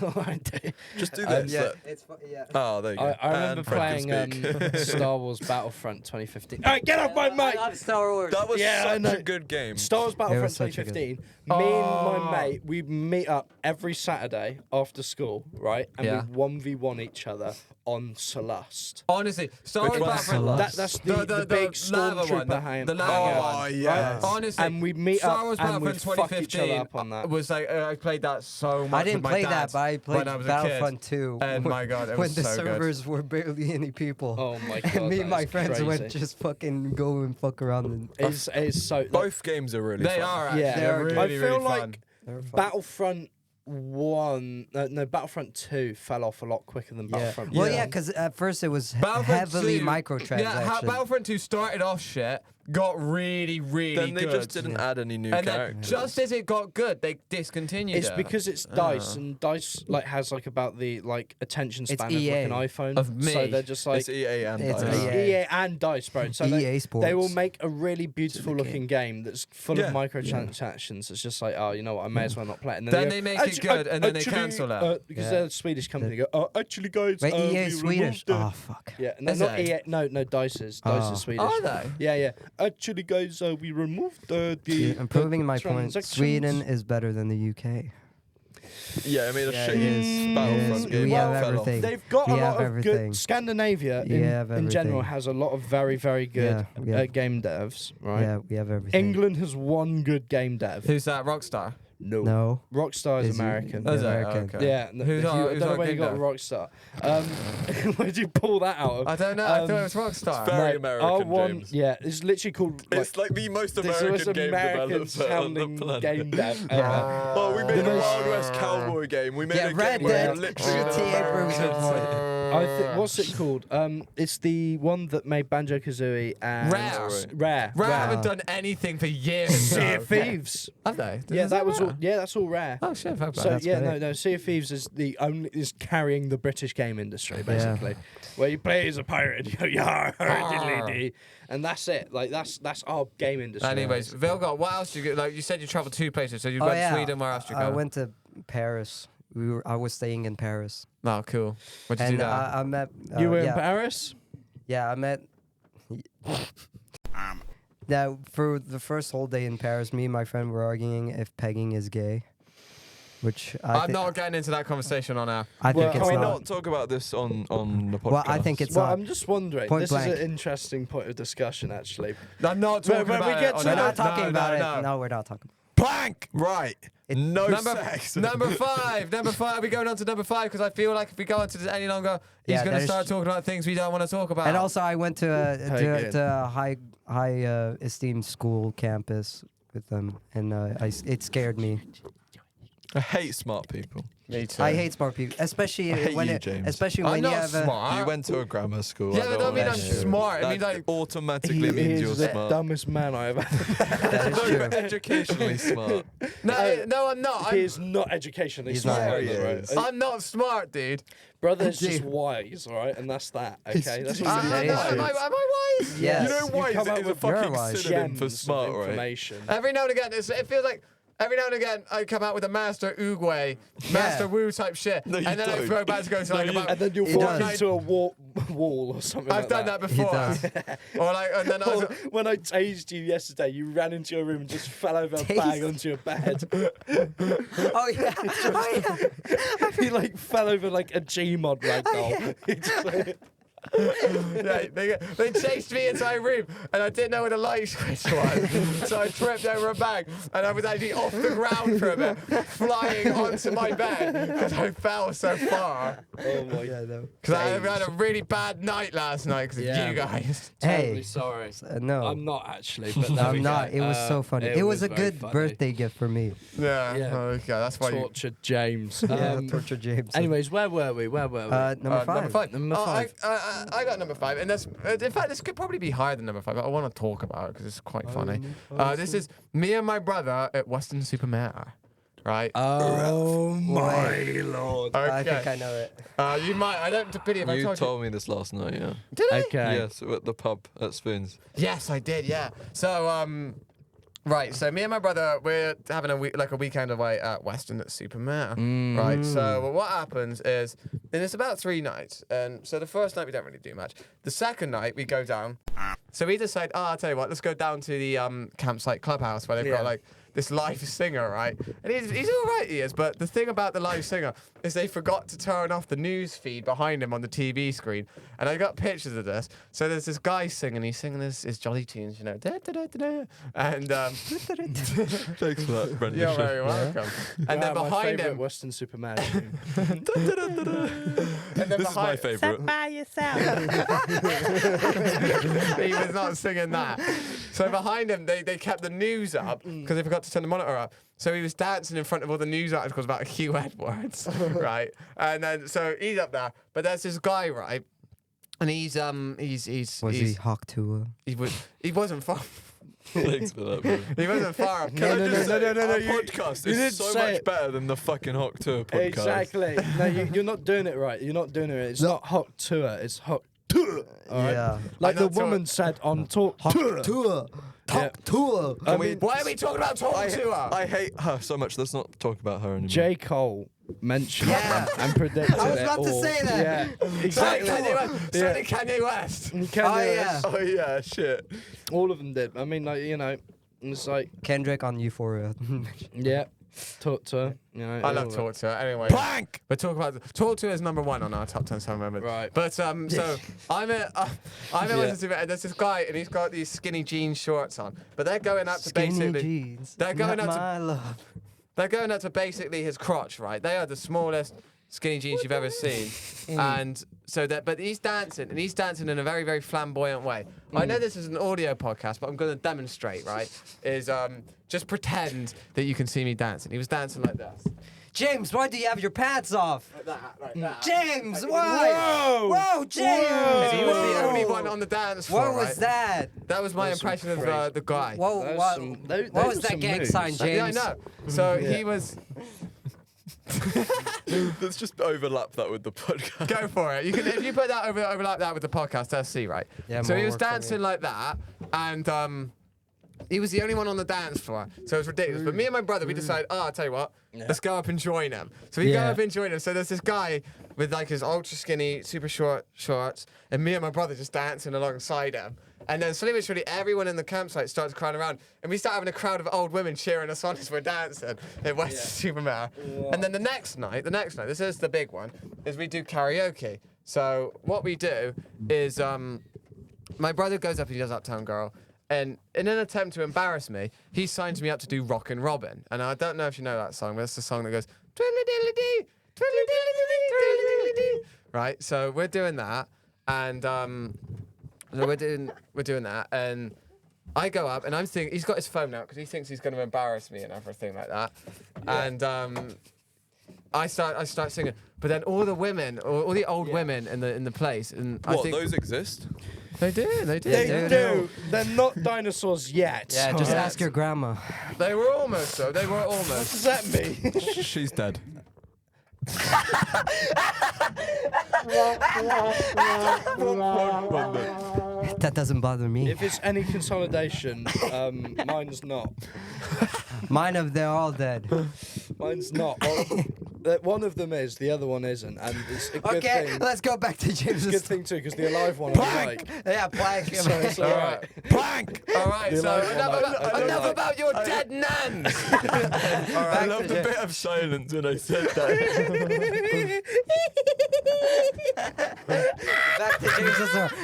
D: Alright, dude.
B: Just do this.
C: Yeah,
B: look.
C: it's yeah.
B: Oh, there you go.
D: I remember
B: And Fred can
D: playing
B: speak.
D: Star Wars Battlefront 2015. Alright, get off my mic!
C: Star Wars.
B: That was
D: Yeah, I
B: such
D: know.
B: a good game.
D: Star Wars Battlefront
C: was such a good-
D: 2015. Me and my mate, we meet up every Saturday after school, right? And
A: Yeah.
D: we 1v1 each other on Solust.
A: Honestly, Star
B: Which
A: Wars
B: one's
A: Battlefront.
C: Solus?
D: That's the big
A: lava one,
D: stormtrooper hand.
A: the lava one.
B: Oh, yes.
A: Honestly,
D: And we'd meet
A: Star
D: up
A: Wars
D: and we'd
A: Battlefront
D: fuck each other
A: 2015
D: up on that.
A: was like I played that so much.
C: I didn't
A: with my
C: play
A: dad
C: that, but I played
A: when I was a kid.
C: Battlefront 2.
A: And my God, it
C: when
A: was
C: the
A: so good.
C: servers were barely any people.
D: Oh my god.
C: and me
D: that
C: and my
D: is
C: friends
D: crazy.
C: went just fucking go and fuck around. And
D: It's so. like,
B: Both games are really
A: They
B: fun.
A: are actually.
D: Yeah.
A: They're really,
D: I feel
A: really
D: like
A: fun.
C: they were fun.
D: Battlefront 1. No, Battlefront 2 fell off a lot quicker than
C: Yeah.
D: Battlefront
C: Well,
D: 1.
C: yeah, because at first it was
A: Battlefront
C: heavily
A: 2
C: microtransactions.
A: Yeah, Battlefront 2 started off shit, got really, really
B: Then they
A: good.
B: just didn't add any new
A: and then
B: characters.
A: just as it got good, they discontinued
D: It's
A: it.
D: because it's Dice, and Dice like has like about the like attention
C: It's
D: span of like
C: EA.
D: an iPhone.
A: Of me.
D: So they're just like
B: it's EA and
C: It's
B: DICE.
C: EA.
D: EA and Dice, bro. So
C: EA
D: they
C: Sports.
D: will make a really beautiful looking game that's full
B: Yeah.
D: of microtransactions. It's just like, oh, you know what, I may as well not play it. And
A: Then
D: go,
A: they make it good, and then they cancel it.
D: because
C: Yeah.
D: they're a Swedish company. They go, oh, actually, guys,
C: Wait, EA
D: we
C: is Swedish.
D: removed it."
C: Oh fuck.
D: Yeah, no,
A: Is
D: not
A: it?
D: EA. No, Dice is.
C: Oh.
D: Dice is Swedish.
A: Are they?
D: Yeah. Actually, guys, we removed the.
C: I'm proving my point.
D: transactions.
C: Sweden is better than the UK.
B: Yeah, I made a
C: Yeah,
B: shit
C: it is.
B: Battlefront
C: It is.
B: game.
C: We
B: that
C: have
B: fell off.
C: everything.
D: They've got
C: We
D: a lot
C: have
D: of
C: everything.
D: good. Scandinavia
C: We have
D: in general
C: everything.
D: has a lot of very, very good
C: Yeah, we have-
D: game devs, right?
C: Yeah, we have everything.
D: England has one good game dev.
A: Who's that? Rockstar.
C: No.
D: Rockstar is
C: Is
D: American.
A: Is it?
C: American.
A: Okay.
D: Yeah,
A: Who's our-
D: I
A: who's
D: don't know
A: our
D: where you
A: game
D: got
A: dev?
D: Rockstar. Where'd you pull that out of?
A: I don't know. I thought it was
D: Um,
A: Rockstar.
B: Very
D: Mate,
B: American,
D: our one,
B: James.
D: yeah, it's literally called.
B: It's like the most
D: this was
B: American game
D: American
B: developer on the
D: sounding
B: planet.
D: game dev ever.
B: Oh, we made
D: The
B: a
D: most-
B: Wild West Cowboy game. We made
C: Yeah,
B: a
C: Red
B: game where
C: Dead.
B: you're literally
C: T. Abrams would say.
D: What's it called? It's the one that made Banjo-Kazooie and
A: Rare.
D: Rare.
A: Haven't done anything for years.
D: Sea of Thieves.
A: Have they?
D: Yeah,
A: Is
D: that was
A: Rare?
D: all. Yeah, that's all Rare.
A: Oh shit! Fuck
D: So
A: that.
D: no. Sea of Thieves is carrying the British game industry basically, where you play as a pirate, and you go yar, diddly-dee, and that's it. Like that's our game industry.
A: Anyways, Vilgot, what else did you like? You said you traveled 2 places, so you went to Sweden. Where else did you go?
C: I went to Paris. I was staying in Paris.
A: Oh, cool. What did you do there?
C: I met.
D: You were in Paris.
C: Yeah, I met. Now, for the first whole day in Paris, me and my friend were arguing if pegging is gay, which
A: I'm not getting into that conversation on air.
C: I think
B: Can
C: it's
B: we
C: not.
B: not talk about this on the podcast?
C: Well, I think it's
D: Well,
C: not.
D: I'm just wondering.
C: Point
D: This
C: blank.
D: is an interesting point of discussion, actually.
A: I'm not talking
D: When
A: about
D: we
A: it
D: get
A: on
D: to
C: We're
A: air.
C: not talking about
A: no.
C: it. No, we're not talking.
B: Blank! Right. No
A: Number
B: sex.
A: number 5. Number 5. We're going on to number 5 because I feel like if we go on to this any longer, he's
C: Yeah,
A: going
C: that
A: to
C: is
A: start talking about things we don't want to talk about.
C: And also, I went to
D: Pegging.
C: a high esteemed school campus with them, and it scared me.
B: I hate smart people.
A: Me too.
C: I hate smart people, especially
B: I hate
C: when
B: you, James.
C: especially
A: I'm
C: when you
A: not
C: have a.
A: smart.
B: You went to a grammar school.
A: Yeah, but don't mean I'm smart. It
B: That
A: means like
B: automatically means
D: He
B: you're
D: is the
B: smart.
D: dumbest man I have ever.
C: That is
B: No,
C: true.
B: you're educationally smart.
A: no, I'm not.
D: He is not educationally
C: He's
D: smart.
C: not.
B: Yeah, he
D: right?
B: is.
A: I'm not smart, dude.
D: Brother's just
C: Dude.
D: wise, all right, and that's that. Okay, that's
C: That
D: what
C: is
D: he
C: true.
A: Am I wise?
C: Yes.
B: You know why
D: come
B: is
D: up
B: a
D: with
B: fucking
C: wise.
B: synonym for
D: gems
B: smart,
D: of
B: right?
D: information.
A: Every now and again, it feels like every now and again I come out with a Master Oogway, Master Wu type shit,
B: No, you
A: and then I
B: don't.
A: throw back to go to like
B: No, you-
A: about.
D: And then you'll
C: He
D: walk
C: does.
D: into a wall or something.
A: I've done that before.
C: does.
A: Or like, and then I was,
D: When I tased you yesterday, you ran into your room and just fell over a
C: Tased?
D: bag onto your bed.
C: Oh yeah. Oh yeah.
D: He like fell over like a Gmod ragdoll. He just, like,
A: yeah, they chased me into my room, and I didn't know where the light switch was, so I tripped over a bag, and I was actually off the ground for a bit, flying onto my bed because I fell so far.
D: oh my god.
A: Because I had a really bad night last night because of
D: Yeah.
A: you guys.
D: Totally
C: Hey.
D: sorry.
C: No.
D: I'm not actually, but there we
C: I'm
D: go.
C: not. It was so funny. It was a
D: very
C: good
D: funny.
C: birthday gift for me.
A: Yeah.
D: Yeah.
A: Okay, that's why you.
D: Tortured James.
C: Yeah, torture James.
D: Anyways, where were we?
C: number five.
A: Number 5.
D: Number five.
A: I got number 5, and that's in fact this could probably be higher than number 5. But I want to talk about it because it's quite funny. This is me and my brother at Western Supermare, right?
D: Oh my lord.
A: Okay.
C: I think I know it.
A: You might. I don't pity if I
B: You
A: told you.
B: told me this last night, yeah.
A: Did I?
D: Okay.
B: Yes, at the pub at Spoons.
A: Yes, I did. Yeah. So right. So me and my brother, we're having a weekend away at Western at Supermare. Right. So what happens is, and it's about 3 nights, and so the first night we don't really do much. The second night we go down. So we decide, I'll tell you what, let's go down to the campsite clubhouse where they've got like this live singer, right? And he's all right, he is. But the thing about the live singer is they forgot to turn off the news feed behind him on the TV screen. And I got pictures of this. So there's this guy singing. He's singing his jolly tunes, you know. Da, da, da, da, da. And
B: Thanks for that, Brendan.
A: you're very welcome. And then
D: Wow, my
A: behind
D: favourite
A: him,
D: Western Superman.
A: and then
B: This is my
A: behind,
B: favourite.
E: Sit by yourself.
A: he was not singing that. So behind him, they kept the news up because they forgot to turn the monitor up. So he was dancing in front of all the news articles about Hugh Edwards, right? And then so he's up there, but there's this guy, right? And he's
C: Was he Hawk Tua?
A: he wasn't far.
B: Thanks for that, bro.
A: He wasn't far.
B: Can I just say,
D: no,
B: our
D: you-
B: podcast
D: you
B: is
D: didn't
B: so
D: say
B: much
D: it.
B: better than the fucking Hawk Tour podcast.
D: Exactly. No, you're not doing it right. You're not doing it. It's not hot tour. It's hot tour. All right?
C: Yeah.
D: Like
A: I
D: the
A: know tour.
D: woman said on talk tour.
C: Tua.
D: Talk
C: Tua.
D: I mean,
A: Why are we talking about Talk to her?
B: I hate her so much. Let's not talk about her anymore.
D: J. Cole mentioned
C: Yeah.
D: it and predicted
C: I was
D: it
C: about to
D: all.
C: say that.
D: Yeah,
A: Sorry,
D: exactly.
A: Kanye West. Sorry, Kanye West.
D: Kanye
C: yeah.
D: West,
B: Oh yeah, shit.
D: all of them did. I mean, like, you know, it's like,
C: Kendrick on Euphoria.
D: yeah, talk to her. You know,
A: I love
D: all
A: Talk to her. Anyway.
B: Blank.
A: But Talk to her is number 1 on our top 10 song moments.
D: Right.
A: But so I'm at Western Supermare, and there's this guy and he's got these skinny jean shorts on. But they're going up to
C: Skinny
A: basically
C: jeans.
A: they're going
C: not
A: up to-
C: my love.
A: they're going up to basically his crotch, right? They are the smallest skinny jeans you've ever seen. And so but he's dancing in a very, very flamboyant way. I know this is an audio podcast, but I'm going to demonstrate, right? Is just pretend that you can see me dancing. He was dancing like this.
C: James, why do you have your pants off?
A: Like that.
C: James, why? Whoa, James!
A: And he was the
C: Whoa.
A: only one on the dance floor.
C: What was
A: right?
C: that?
A: That was my impression of the guy.
C: Whoa,
D: Those
C: what,
D: some-
C: what
D: those
C: was
D: were
C: that
D: some
C: gang
D: moves.
C: sign, James?
A: Yeah, I know. So he was.
B: Let's just overlap that with the podcast.
A: Go for it. You can if you put that overlap that with the podcast, let's see, right?
C: Yeah,
A: so he
C: more
A: was
C: work for me.
A: dancing like that, and he was the only one on the dance floor, so it was ridiculous. But me and my brother, we decided, I'll tell you what, let's go up and join him. So we go
C: Yeah.
A: up and join him. So there's this guy with like his ultra skinny, super short shorts, and me and my brother just dancing alongside him. And then slowly but surely, everyone in the campsite starts crowding around, and we start having a crowd of old women cheering us on as we're dancing at West-Supermare. And then the next night, this is the big one, is we do karaoke. So what we do is, my brother goes up and he does Uptown Girl, and in an attempt to embarrass me, he signs me up to do Rockin' Robin. And I don't know if you know that song, but it's the song that goes, twiddly-diddly-dee, twiddly-diddly-dee, twiddly-diddly-dee. Right, so we're doing that, and so we're doing that, and I go up, and I'm thinking he's got his phone out because he thinks he's going to embarrass me and everything like that, and I start singing, but then all the women, all the old women in the place, and I
B: What,
A: think
B: those exist?
A: they do.
D: They
C: do.
D: do. They're not dinosaurs yet.
C: Yeah, just
A: Yeah.
C: ask your grandma.
A: They were almost though. They were
D: What
A: almost.
D: does that mean?
B: She's dead.
C: That doesn't bother me.
D: If it's any consolidation, mine's not.
C: They're all dead.
D: Mine's not. Well, one of them is, the other one isn't, and it's a good
C: Okay,
D: thing.
C: let's go back to
D: It's a
C: James's
D: good thing too, because the alive one I like.
C: Yeah, plank.
D: So it's
A: All
D: alright.
A: right, plank. All right,
D: The
A: so
D: alive one
A: enough
D: I
A: about your dead nans.
B: I loved the bit of silence when I said that.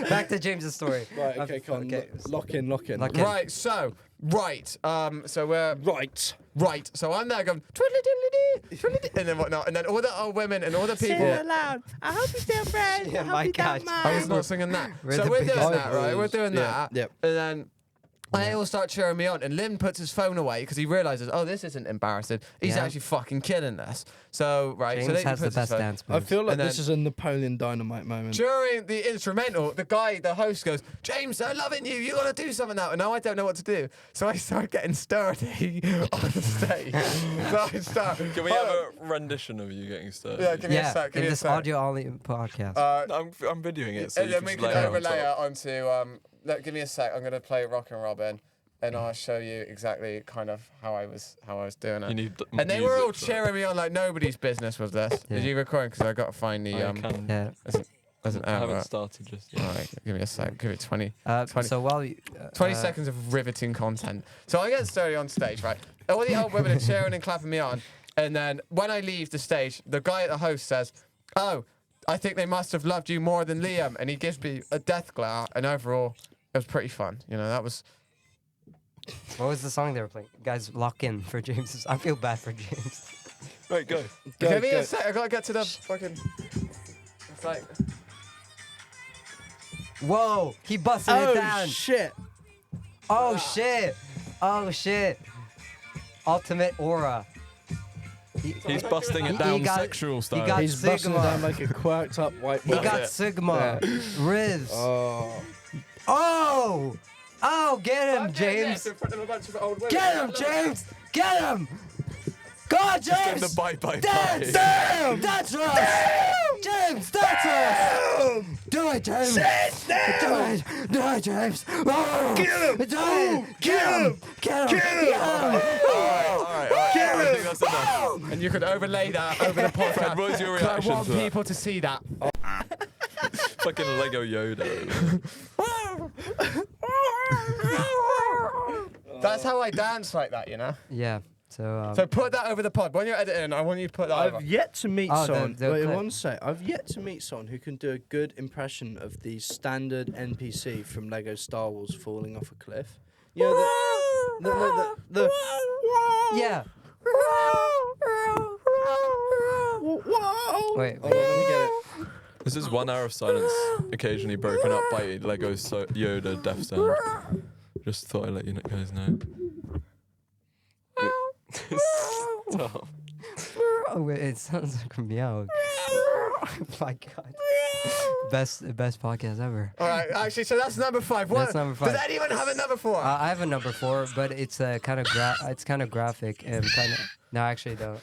C: Back to James's story.
D: Right, okay, come on.
C: Okay.
D: Lock in.
C: Lock in.
A: Right, so we're
D: Right.
A: right. So I'm there going twiddly-diddly-dee, twiddly-dee, and then whatnot, and then all the old women and all the
E: Sing
A: people.
E: it aloud. I hope you're still friends.
C: Yeah,
E: I hope
C: my
E: you
C: God.
E: don't
A: I was
E: mind.
A: not singing that.
C: We're
A: So
C: the
A: we're doing
C: biggest
A: that, right? We're doing
D: Yeah,
A: that.
D: yep.
A: And then they all start cheering me on, and Lynn puts his phone away because he realizes, oh, this isn't embarrassing. He's
C: Yeah.
A: actually fucking killing this. So, right. so
C: James
A: then
C: has
A: he
C: the
A: puts his
C: best
A: phone-
C: dance
D: I
C: moves.
D: feel like
A: And
D: this
A: then-
D: is a Napoleon Dynamite moment.
A: During the instrumental, the host goes, James, they're loving you. You got to do something now. And now I don't know what to do. So I start getting sturdy on the stage. So I start.
B: Can we have a rendition of you getting started?
A: Yeah, give me a
C: Yeah,
A: sec. Give
C: in
A: me a
C: this
A: sec.
C: audio-only podcast.
B: I'm videoing it, so
A: And
B: you
A: then
B: can
A: we
B: just
A: can
B: lay it on
A: overlay
B: top.
A: it onto. Look, give me a sec. I'm gonna play Rockin' Robin, and I'll show you exactly kind of how I was doing it.
B: You need
A: And they were all
B: music for it.
A: cheering me on like nobody's business with this.
C: Yeah.
A: Did you recording? Because I got to find the
B: I can.
C: Yeah.
A: as an
B: I haven't
A: outlet.
B: started just
A: All
B: yet.
A: right, give me a sec. Give it 20. 20
C: So while you,
A: 20 seconds of riveting content. So I get sturdy on stage, right? All the old women are cheering and clapping me on. And then when I leave the stage, the guy at the host says, oh, I think they must have loved you more than Liam. And he gives me a death glare. And overall, it was pretty fun. You know, that was...
C: what was the song they were playing? Guys, lock in for James. I feel bad for James.
B: Right, go.
A: Give me a sec. I got to get to the fucking... It's like...
C: Whoa, he busted it down.
D: Oh shit!
C: Oh shit. Oh shit. Ultimate aura.
B: He's busting
C: He
B: it down
C: got-
B: sexual style.
C: got-
D: He's busting it
C: Sigma.
D: down like a quirked up white
C: He
D: boy.
C: got
B: it.
C: Sigma. Rivs.
D: Oh.
C: Oh! Oh, get him, James!
A: in front of a bunch of old women.
C: Get him, James! Get him! Go on,
B: Give
C: James!
B: the bye-bye
C: Dance!
B: bye.
C: That's us! James, that's us! Do it, James! Do it! Do it, James! Oh, get him! Do it! Get him! Get him! Get him!
B: All right. I think that's enough.
A: And you could overlay that over the podcast.
B: Fred, what was your
A: 'cause
B: reaction
A: I want
B: to that?
A: people to see that.
B: Fucking Lego Yoda.
A: That's how I dance like that, you know?
C: Yeah, so,
A: So put that over the pod. When you're editing, I want you to put that over.
D: I've yet to meet
C: Oh,
D: someone.
C: the
D: Wait,
C: clip.
D: one sec. I've yet to meet someone who can do a good impression of the standard NPC from Lego Star Wars falling off a cliff. You know the
C: yeah.
D: whoa.
C: Wait,
D: Hold on, let me get it.
B: This is 1 hour of silence, occasionally broken up by Lego Yoda death sound. Just thought I'd let you guys know. Stop.
C: meow. It sounds like a meow. Oh my god. Best podcast ever.
A: All right, actually, so that's number 5. What?
C: That's number 5.
A: Does anyone have a number 4?
C: I have a number 4, but it's kind of it's kind of graphic and kind of. No, actually, I don't.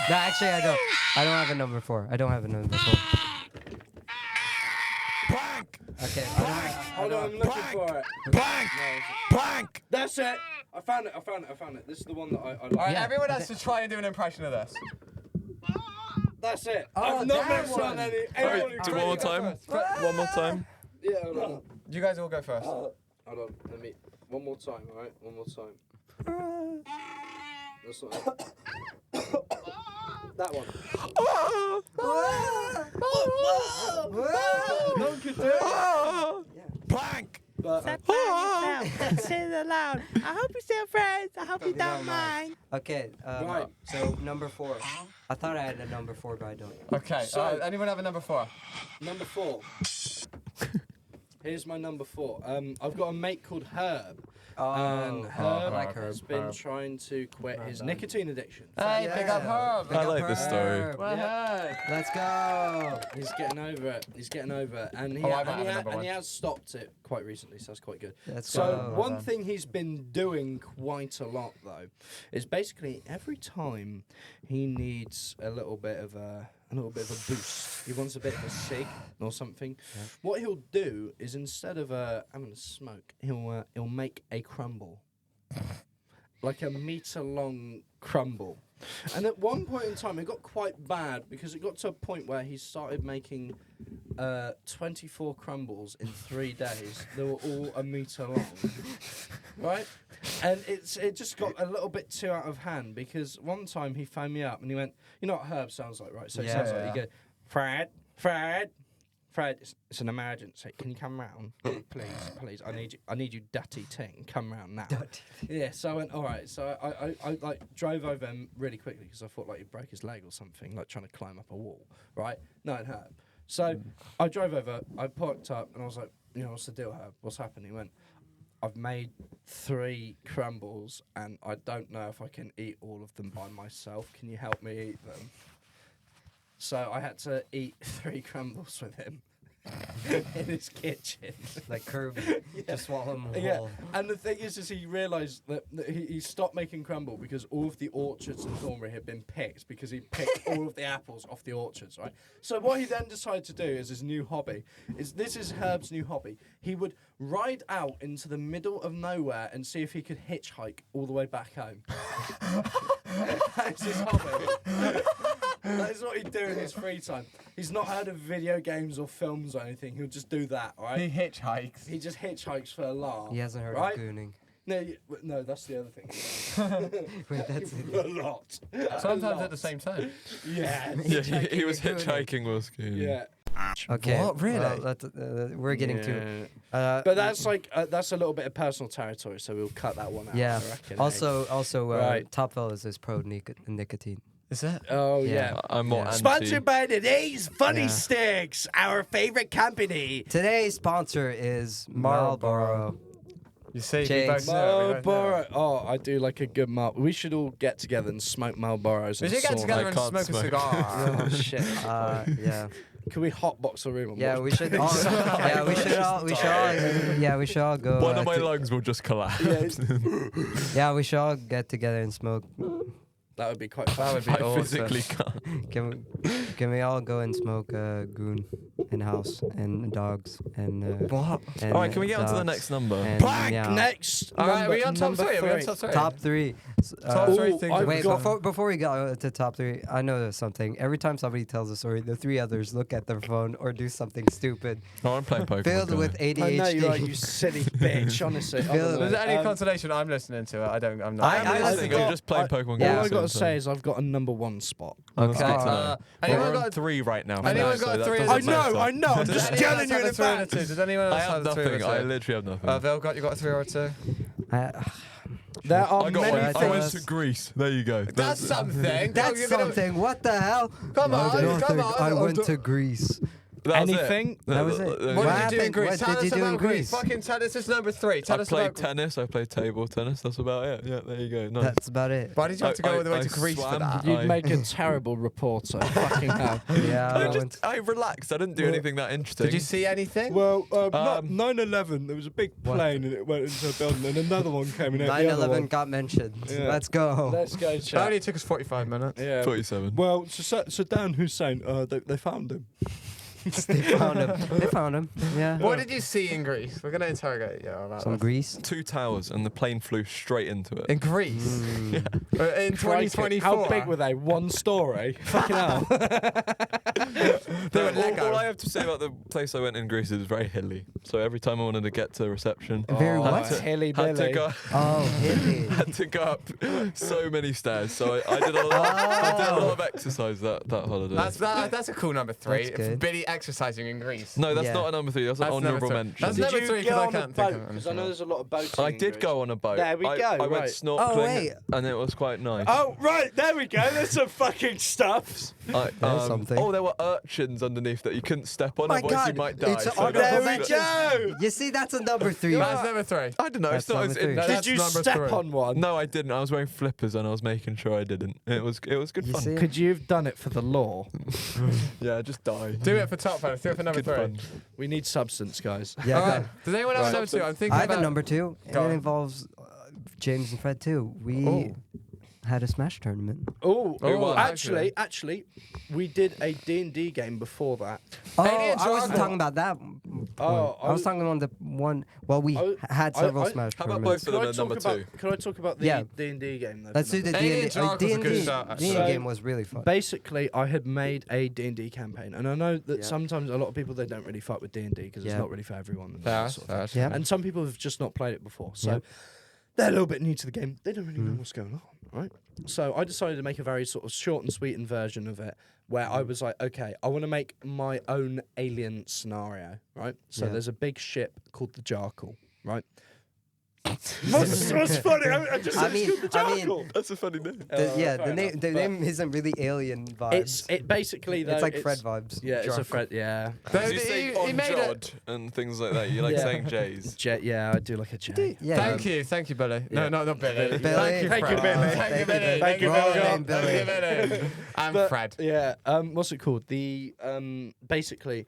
C: No, actually, I don't. I don't have a number 4. I don't have a number 4.
B: Plank!
C: Okay.
D: Hold on, I'm looking for it.
B: Plank! Plank!
D: That's it. I found it. This is the one that I like.
A: All right,
C: Yeah.
A: everyone has to try and do an impression of this.
D: That's it.
C: Oh,
D: I've not
C: that
D: missed on
C: one.
D: any.
B: Alright,
D: anyone
B: do
D: who-
B: one more time. One more time.
D: Yeah, hold on.
A: You guys all go first.
D: Hold on. Let me. One more time, alright? One more time. That's not it. That one. No one could do it.
B: Plank!
D: But
E: Step by yourself. Say it aloud. I hope you're still friends. I hope you don't mind.
C: Okay.
D: Right.
C: So number 4. I thought I had a number 4, but I don't.
A: Okay,
D: So-
A: anyone have a number 4?
D: number 4. Here's my number 4. I've got a mate called Herb. And Herb
C: like
D: has
C: Herb.
D: been trying to quit his nicotine addiction.
A: Hey, big up Herb.
B: I like this story.
C: Herb.
A: Well, hey.
C: Let's go.
D: He's getting over it. And he,
A: Oh, I might have a
D: and, he
A: number
D: and he
A: one.
D: has stopped it quite recently, so that's quite good.
C: Let's
D: So
C: go.
D: one thing he's been doing quite a lot though is basically every time he needs a little bit of a boost, he wants a bit of a cig or something. What he'll do is instead of having a smoke, he'll make a crumble, like a meter long crumble. And at one point in time, it got quite bad because it got to a point where he started making 24 crumbles in 3 days. They were all a meter long, right? And it just got a little bit too out of hand because one time he phoned me up and he went, "You know what Herb sounds like, right?" So it
C: Yeah.
D: sounds like you go, Fred, it's an emergency. Can you come round, please? I need you, Dutty Ting. Come round now. Yeah. So I went, all right. So I like drove over him really quickly because I thought like he broke his leg or something, like trying to climb up a wall. Right? No, it hurt. So I drove over. I parked up and I was like, you know, what's the deal, Herb? What's happened? He went, I've made 3 crumbles and I don't know if I can eat all of them by myself. Can you help me eat them? So I had to eat 3 crumbles with him in his kitchen.
C: Like Kirby. Just swallow them whole.
D: Yeah, and the thing is he realised that he stopped making crumble because all of the orchards in Thornbury had been picked because he picked all of the apples off the orchards, right? So what he then decided to do as his new hobby this is Herb's new hobby. He would ride out into the middle of nowhere and see if he could hitchhike all the way back home. That's his hobby. That is what he'd do in his free time. He's not heard of video games or films or anything. He'll just do that, right?
A: He hitchhikes.
D: He just hitchhikes for a laugh.
C: He hasn't heard
D: right?
C: of gooning.
D: No, that's the other thing.
C: Wait, that's
D: A lot.
A: Sometimes at the same time.
D: Yeah.
B: Yeah, he was hitchhiking while skiing.
D: Yeah.
C: okay.
A: What? Really?
C: Well, we're getting to.
D: But that's like that's a little bit of personal territory, so we'll cut that one out.
C: Yeah.
D: I reckon,
C: Also,
D: Right.
C: Top Fellas is pro nicotine.
A: Is it?
D: Oh
C: Yeah.
D: yeah.
B: I'm more
C: Yeah.
B: anti.
E: Sponsored by today's Funny
C: Yeah.
E: Sticks, our favorite company.
C: Today's sponsor is Marlboro.
A: You see,
C: James.
A: we both know. we both know.
D: Marlboro. Oh, I do like a good Marlboro. We should all get together and smoke Marlboros.
A: We
D: and
A: should get
D: sauna.
A: together
B: I
A: and
B: can't
A: smoke a
B: smoke.
A: cigar.
D: Oh shit.
C: Yeah.
D: Can we hotbox a room? And
C: Yeah,
D: watch-
C: we should. All, yeah, we should all. Yeah, we should all go.
B: One of my
C: to-
B: lungs will just collapse.
C: Yeah, we should all get together and smoke.
D: That would be quite
A: That
D: fun.
A: would be
B: I
A: awesome.
B: physically can't.
C: Can we all go and smoke goon in house and dogs and
A: What?
C: and,
B: All right, can we get on to the
C: dogs
B: next number?
C: and meow.
D: Next.
A: All right,
D: number-
A: are we on top
D: number
A: 3? Are we on
D: three.
A: top 3?
C: Top 3.
A: Top 3
D: Ooh,
A: things.
D: I've
A: that
C: Wait,
A: we've
D: got-
A: done.
C: before we go to top 3, I know something. Every time somebody tells a story, the 3 others look at their phone or do something stupid,
B: Oh, I'm playing Pokemon.
C: filled
B: Go.
C: with
D: I know
C: ADHD.
D: you're right, you silly bitch. Honestly.
C: Feel-
D: I don't
A: Is
D: know.
A: there any
D: Um,
A: consolation? I'm listening to it. I'm not.
C: I-
B: I'm
C: I
B: listening.
D: got-
B: I'm just playing
D: I-
B: Pokemon.
C: Yeah.
D: All I
B: Go,
D: got to
B: so-
D: say is I've got a number 1 spot.
B: Let's
C: Okay.
B: get to that.
A: Anyone
B: We're on
A: got
B: 3 right now.
A: anyone
B: so
A: got
B: that
A: 3
B: doesn't
A: as a-
B: matter.
D: I know. I'm
A: Does
D: just
A: anyone
D: telling
A: else
D: you
A: have
D: in
A: a 3 and a
D: advance.
A: 2? Does anyone else
B: I
A: have
B: have
A: a 3 or a
B: nothing. I
A: 2?
B: literally have nothing.
A: Vil, you got a 3 or a 2?
D: There are
B: I got
D: many
B: one.
C: I
B: I
C: think
B: went
C: that's-
B: to Greece. There you go.
A: That's something.
C: That's
A: You're gonna-
C: something. What the hell?
A: Come on,
C: I don't
A: come
C: think
A: on.
C: I went to Greece.
B: That was it.
D: Anything?
C: That was it.
A: What
C: What
A: did you do in
C: happened?
A: Greece?
C: What
A: Tell
C: did
A: us
C: you do in
A: about Greece.
C: Greece?
A: Fucking tell us. This is number 3. Tell
B: I
A: us
B: played
A: about
B: tennis. I played table tennis. That's about it. Yeah, there you go. Nice.
C: That's about it.
A: Why did you have to go all the way
B: I
A: to Greece for
B: swam.
A: that?
D: You'd
B: I-
D: make a terrible reporter. Fucking hell.
C: Yeah.
B: I relaxed. I didn't do anything that interesting.
A: Did you see anything?
D: Well,
B: not
D: 9/11. There was a big plane and it went into a building, and another one came in.
C: 9/11 got mentioned.
D: Yeah.
C: Let's go.
D: Let's go,
A: It
D: chat.
A: only took us 45 minutes.
D: Yeah.
B: 47.
D: Well, Saddam Hussein, they found him.
C: They found him. They found him. Yeah.
A: What did you see in Greece? We're going to interrogate you about
C: Some
A: this.
C: Grease.
B: 2 towers and the plane flew straight into it.
A: In Greece? In
D: Crikey.
A: 2024?
D: How big were they? One story? Fucking hell.
A: They were
B: all
A: Lego.
B: I have to say about the place I went in Greece is very hilly. So every time I wanted to get to reception,
C: Very
D: Oh,
C: what?
D: Hilly
B: had to
D: Billy.
B: go.
C: Oh, hilly.
B: Had to go up so many stairs, so I did a lot. I did a lot of exercise that holiday.
A: That's a cool number 3.
C: That's good.
A: Billy exercising in Greece.
B: no, that's
C: Yeah.
B: not a number 3. That's an
A: That's number
B: honourable
A: 3.
B: mention.
A: That's
D: Did
A: number
D: you
A: 3
D: get
A: because I
D: on a
A: can't think
D: boat?
A: of
D: Because I know
A: anything.
D: there's a lot of boats.
B: I
D: in
B: did
D: Greece.
B: go on a boat.
D: There we go,
B: I went
D: right.
B: snorkeling,
C: wait.
B: and it was quite nice.
D: Oh, right, there we go. There's some fucking stuffs.
C: There's something.
B: Oh, there were urchins underneath that you couldn't step on,
C: My
B: otherwise
C: God,
B: you might die.
C: it's
B: So
C: on
B: that's-
D: There we go.
C: You see, that's a number 3.
A: That's number 3.
B: I don't know.
C: That's
B: It's not as
C: number 3.
A: No,
B: in-
D: Did
A: that's
D: you
A: number
D: step
A: 3.
D: on one?
B: No, I didn't. I was wearing flippers and I was making sure I didn't. It was good
C: You
B: fun.
C: see?
D: Could you have done it for the law?
B: Yeah, just die.
A: Do it for top fellas. Do it for number
B: Good
A: 3.
B: fun.
D: We need substance, guys.
C: Yeah.
A: All right. Does anyone else
B: Right.
A: have number 2? I'm thinking
C: I have
A: about
C: a number 2, and
A: Go
C: it
A: on.
C: involves James and Fred too. We
A: Oh.
C: had a Smash tournament.
D: Oh,
A: Who won?
D: actually, we did a D&D game before that.
C: Oh,
A: Alien
C: I wasn't
A: Dragon.
C: talking about that.
D: Oh,
C: I was talking on the one. Well, we had several Smash
B: How about
C: tournaments.
B: both of them at number 2?
D: Can I talk about the
C: Yeah.
D: D&D game? Though,
C: Let's
D: for
C: do the
D: number
A: Alien
C: D&D.
A: Dragon was a good
C: D&D
A: shout, actually.
C: D&D
D: So-
C: game was really fun.
D: Basically, I had made a D&D campaign, and I know that
C: Yeah.
D: sometimes a lot of people they don't really fuck with D&D because
C: Yeah.
D: it's not really for everyone. And,
A: Fair,
D: that sort of thing.
A: fair.
C: Yeah.
D: And some people have just not played it before, so
C: Yeah.
D: they're a little bit new to the game. They don't really know
C: Mm.
D: what's going on, right? So I decided to make a very sort of short and sweetened version of it, where I was like, okay, I want to make my own alien scenario, right? So
C: Yeah.
D: there's a big ship called the Jarkle, right? what's funny? I just
C: I mean,
B: That's a funny name.
C: yeah,
D: fair
C: the name
D: enough,
C: the
D: but
C: name isn't really alien vibes.
D: It basically though,
C: It's like Fred vibes.
D: Yeah, it's a
C: Jarkle.
D: Fred. Yeah.
B: Did you say
A: he made it.
B: Jod and things like that? You like
D: Yeah.
B: saying J's?
D: Jet. Yeah, I do like a J.
C: Yeah.
A: Thank you, Billy.
D: yeah.
A: No, not Billy.
D: Billy.
A: Thank you,
D: Thank you,
A: Fred.
D: Billy.
A: Thank you, Billy.
D: Thank you,
A: Billy.
C: Billy.
A: Thank you, Billy. I'm
D: But,
A: Fred.
D: Yeah. What's it called? The basically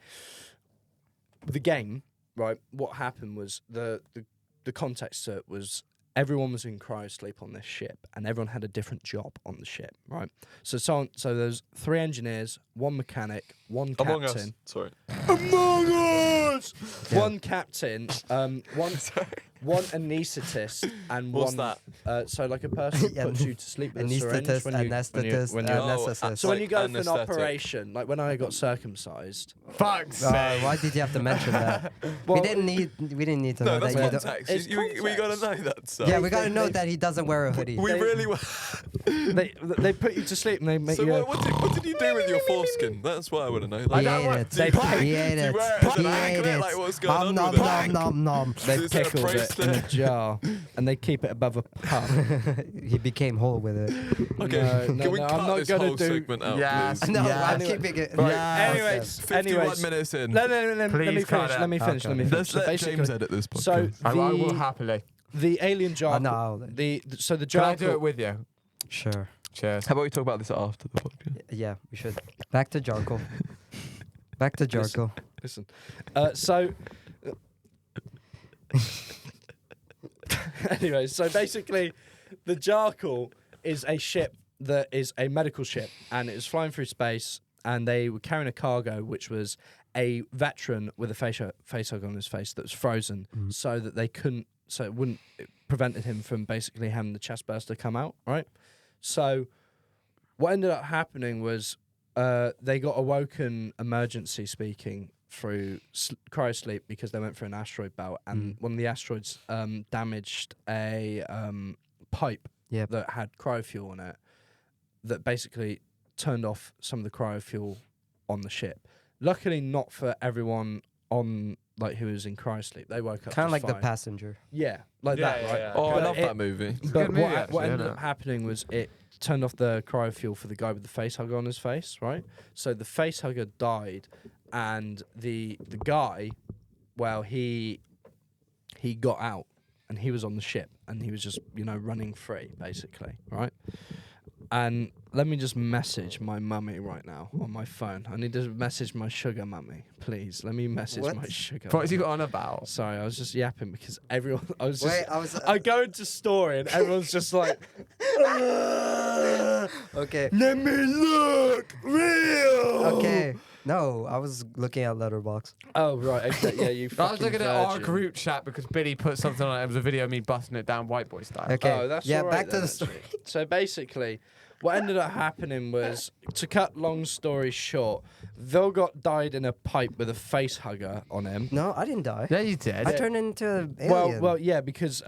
D: the game. Right. What happened was the context to it was everyone was in cryosleep on this ship, and everyone had a different job on the ship. Right. So there's 3 engineers, 1 mechanic, 1 captain.
B: Among Us. Sorry.
D: Among Us.
C: Yeah.
D: 1 captain. One anaesthetist and
B: What's
D: one.
B: that?
D: So like a person who
C: Yeah.
D: puts you to sleep with a syringe
C: Anesthetist,
D: when you
C: anesthetist,
D: when you-
C: anesthetist.
D: So when you
B: like
D: go for an
B: anaesthetic.
D: operation, like when I got circumcised.
A: Fuck's
C: Oh,
A: sake.
C: why did you have to mention that?
D: Well,
C: we didn't need to
B: No,
C: know
B: that's
C: that you don't.
B: context.
D: It's
B: We gotta know that stuff.
C: Yeah, we gotta
D: They-
C: know
D: they-
C: that he doesn't wear a hoodie.
B: We
D: They-
B: really were.
D: they put you to sleep and they make
B: So
D: you.
B: what did you do with your foreskin? That's what I want to know.
C: He
B: Like,
A: don't
C: ate
A: want-
C: it.
A: They
C: He ate
B: do you
C: it.
B: wear it as
C: He
B: an
C: ate
B: anklet?
C: it.
B: Like, what's going on
C: Nom
B: with
C: nom
B: it?
C: nom nom.
D: They
B: Is there a
D: pickled it in a
B: bracelet?
D: jar and they keep it above a cup.
C: He became whole with it.
B: Okay,
D: No,
B: can we
D: no,
B: cut
D: I'm not
B: this
D: gonna
B: whole
D: do-
B: segment out,
A: Yes.
B: please?
C: No,
A: Yeah.
C: I'm
D: Anyway.
C: keeping it.
A: Right.
C: Yeah.
D: Anyways,
B: 51 minutes in.
D: let me
A: Please
D: finish.
A: cut
D: Let me
A: it.
D: finish.
C: Okay.
D: Let me finish.
B: Let's
D: So
B: let
D: basically,
B: James edit this podcast.
D: so
A: I will
D: the
A: happily.
D: alien jar.
C: Oh, no.
D: The
A: Can I do it with you?
C: Sure.
A: Cheers.
B: How about we talk about this after the podcast?
C: Yeah, we should. Back to Jarkle. Back to Jarkle.
D: Listen. So. Anyway, so basically, the Jarkle is a ship that is a medical ship, and it was flying through space, and they were carrying a cargo, which was a veteran with a face hug on his face that was frozen, so that they couldn't, so it prevented him from basically having the chest burster come out, right? So, what ended up happening was they got awoken emergency speaking through cryosleep because they went through an asteroid belt, and one of the asteroids damaged a pipe
C: Yep.
D: that had cryofuel in it that basically turned off some of the cryofuel on the ship. Luckily not for everyone on like who was in cryosleep. They woke up
C: Kind of
D: just
C: like the
D: fine.
C: passenger.
D: Yeah, like
A: Yeah,
D: that,
A: yeah,
D: right?
A: yeah.
B: Oh, I
D: But
B: love
D: it-
B: that movie.
D: But
A: good movie,
D: what
A: actually,
D: ended
A: isn't
D: up
A: it?
D: happening was it turned off the cryo fuel for the guy with the face hugger on his face, right? So the face hugger died, and the guy, well, he got out, and he was on the ship, and he was just running free, basically, right? And let me just message my mummy right now on my phone. I need to message my sugar mummy, please. Let me message
C: What?
D: my sugar.
A: What is
D: mummy.
A: you on about?
D: Sorry, I was just yapping because everyone. I was just.
C: Wait, I was.
D: I go into story and everyone's just like,
C: Okay.
D: "Let me look real."
C: Okay. No, I was looking at Letterbox.
D: Oh right, okay, yeah, you.
A: I was looking at our
D: virgin.
A: group chat because Billy put something on it. It was a video of me busting it down white boy style.
C: Okay.
D: Oh, that's
C: yeah.
D: all right
C: Back to
D: then,
C: the story.
D: actually. So basically, what ended up happening was, to cut long story short, Vilgot died in a pipe with a face hugger on him.
C: No, I didn't die.
A: Yeah, you did.
C: I turned into an alien.
D: Well, yeah, because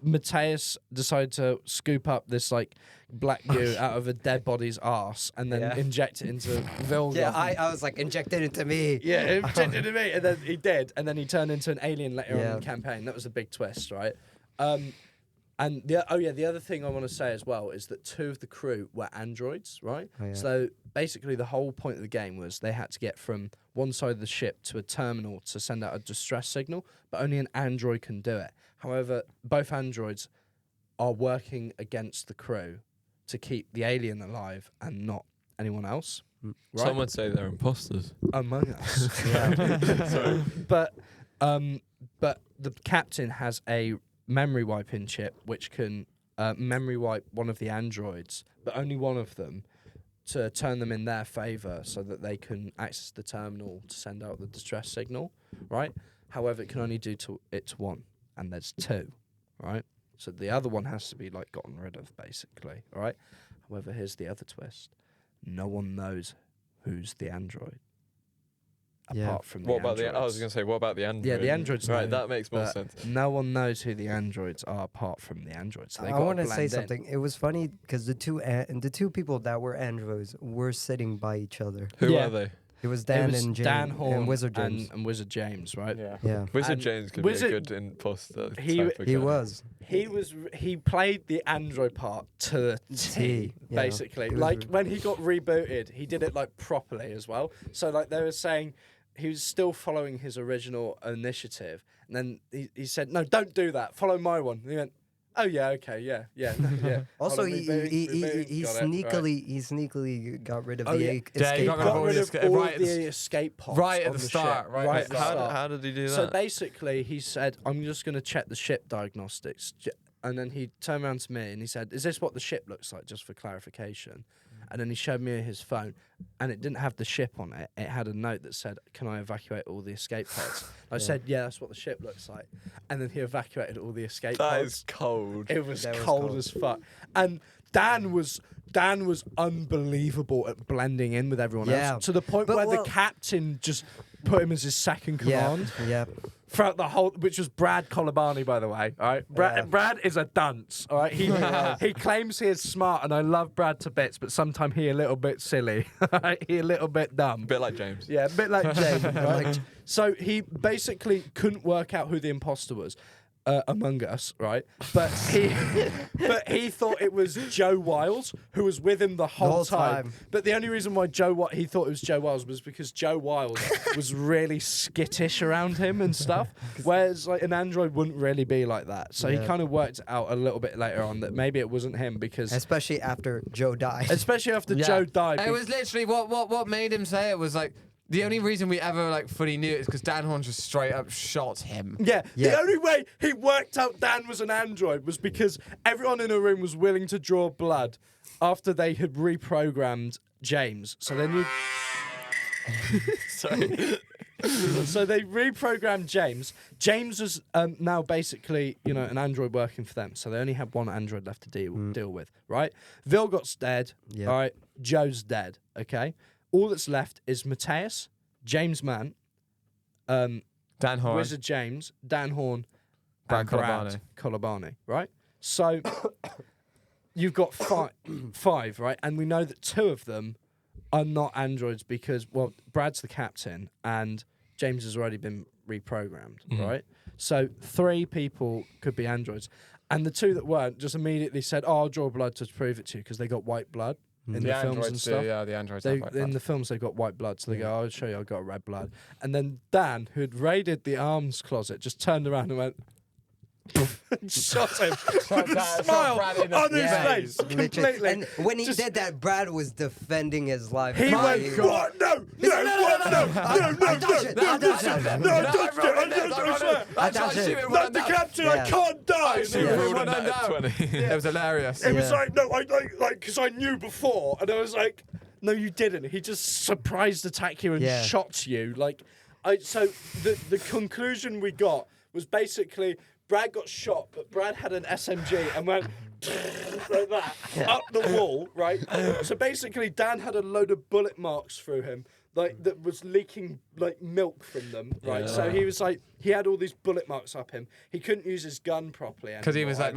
D: Mateus decided to scoop up this like black goo out of a dead body's arse and then
C: Yeah.
D: inject it into Vilgot.
C: yeah, I was like injected into me.
D: Yeah, it injected into me, and then he did, and then he turned into an alien later on in
C: Yeah.
D: the campaign. That was a big twist, right? And the other thing I want to say as well is that 2 of the crew were androids, right?
C: Oh, yeah.
D: So basically, the whole point of the game was they had to get from one side of the ship to a terminal to send out a distress signal, but only an android can do it. However, both androids are working against the crew to keep the alien alive and not anyone else. Right?
B: Some would say they're imposters.
D: Among us.
B: Sorry.
D: But the captain has a memory wiping chip which can memory wipe one of the androids, but only one of them, to turn them in their favour so that they can access the terminal to send out the distress signal, right? However, it can only do it to one, and there's 2, right? So the other one has to be like gotten rid of, basically, all right? However, here's the other twist. No one knows who's the android.
C: Yeah.
D: Apart from
B: What
D: the
B: about
D: androids.
B: I was going to say, what about the android?
D: Yeah, the androids
B: Right,
D: know,
B: that makes more
D: but
B: sense.
D: No one knows who the androids are apart from the androids. So they
C: I
D: want to
C: say something. It was funny because the two people that were androids were sitting by each other.
B: Who
D: Yeah.
B: are they?
C: It was Dan and James
D: Dan Horn
C: and Wizard James.
D: and Wizard James, right?
A: Yeah.
C: yeah,
B: Wizard
D: And
B: James could
D: Wizard-
B: be a good imposter.
D: he-
B: type of
C: he
B: guy.
C: was.
D: He played the android part to the T,
C: yeah.
D: basically.
C: It was
D: Like
C: re-
D: when he got rebooted, he did it like properly as well. So like they were saying he was still following his original initiative, and then he said, "No, don't do that. Follow my one." And he went, "Oh yeah, okay, yeah." yeah.
C: Also,
D: Hold on,
C: he
D: rebooting, got it,
C: he sneakily got rid of
D: Oh,
C: the
D: yeah.
C: a-
A: Yeah, he
C: escape
A: got rid of
C: pod.
A: all
D: got rid
A: the
D: of
A: escape-
D: all
A: right
D: of
A: at the
D: the escape pods
A: right at
D: on
A: the
D: the
A: start,
D: ship.
A: right
D: right
A: at
D: at
A: the
D: the
A: start.
D: start.
B: How did he do that?
D: So basically, he said, "I'm just going to check the ship diagnostics," and then he turned around to me and he said, "Is this what the ship looks like, just for clarification?" And then he showed me his phone, and it didn't have the ship on it. It had a note that said, "Can I evacuate all the escape pods?" I said, "Yeah, that's what the ship looks like." And then he evacuated all the escape
B: That
D: pods.
B: is cold.
D: It was
C: That was
D: cold
C: cold.
D: as fuck. And Dan was unbelievable at blending in with everyone
C: Yeah.
D: else, to the point
C: But
D: where
C: well-
D: the captain just put him as his second command
C: Yeah,
D: throughout the whole, which was Brad Colabani, by the way. All right,
C: Yeah.
D: Brad is a dunce. All right, he claims he is smart, and I love Brad to bits, but sometimes he a little bit silly. He a little bit dumb.
B: A bit like James.
D: Yeah, a bit like James. Right? So he basically couldn't work out who the imposter was. Among Us, right? But he thought it was Joe Wiles who was with him the whole time. But the only reason why he thought it was Joe Wiles was because Joe Wiles was really skittish around him and stuff. Whereas like an android wouldn't really be like that. So he
C: Yeah.
D: kind of worked out a little bit later on that maybe it wasn't him because
C: especially after Joe died.
D: especially after
A: Yeah.
D: Joe died.
A: It was literally what made him say it was like the only reason we ever like fully knew it is because Dan Horn just straight up shot him.
D: Yeah,
C: Yeah.
D: the only way he worked out Dan was an android was because everyone in a room was willing to draw blood after they had reprogrammed James. So they knew.
B: Sorry.
D: So they reprogrammed James. James was now basically, an android working for them. So they only had one android left to deal with, right? Vilgot's dead.
C: Yeah.
D: All right. Joe's dead. Okay. All that's left is Mateus, James Mann,
A: Dan Horn.
D: Wizard James, Dan Horn,
A: Brad
D: and Brad Colabani, right? So you've got five, right? And we know that 2 of them are not androids because, well, Brad's the captain and James has already been reprogrammed, right? So 3 people could be androids. And the 2 that weren't just immediately said, "Oh, I'll draw blood to prove it to you," because they got white blood in the films and stuff.
A: Yeah, the androids
D: They,
A: have white blood.
D: in the films, they got white blood, so they go, "I'll show you, I got a red blood." And then Dan, who'd raided the arms closet, just turned around and went, and shot him with a smile on his face, completely.
C: And when he did that, Brad was defending his life.
D: He went, "What? No,
C: I touched it.
D: not the captain, I can't die."
A: It was hilarious.
D: It was like, no, I like, because I knew before, and I was like, no, you didn't. He just surprise attacked you and shot you. Like, so the conclusion we got was basically Brad got shot, but Brad had an SMG and went like that up the wall, right? So basically, Dan had a load of bullet marks through him, like that was leaking like milk from them, right?
B: Yeah.
D: So he was like, he had all these bullet marks up him. He couldn't use his gun properly
A: Because he was like,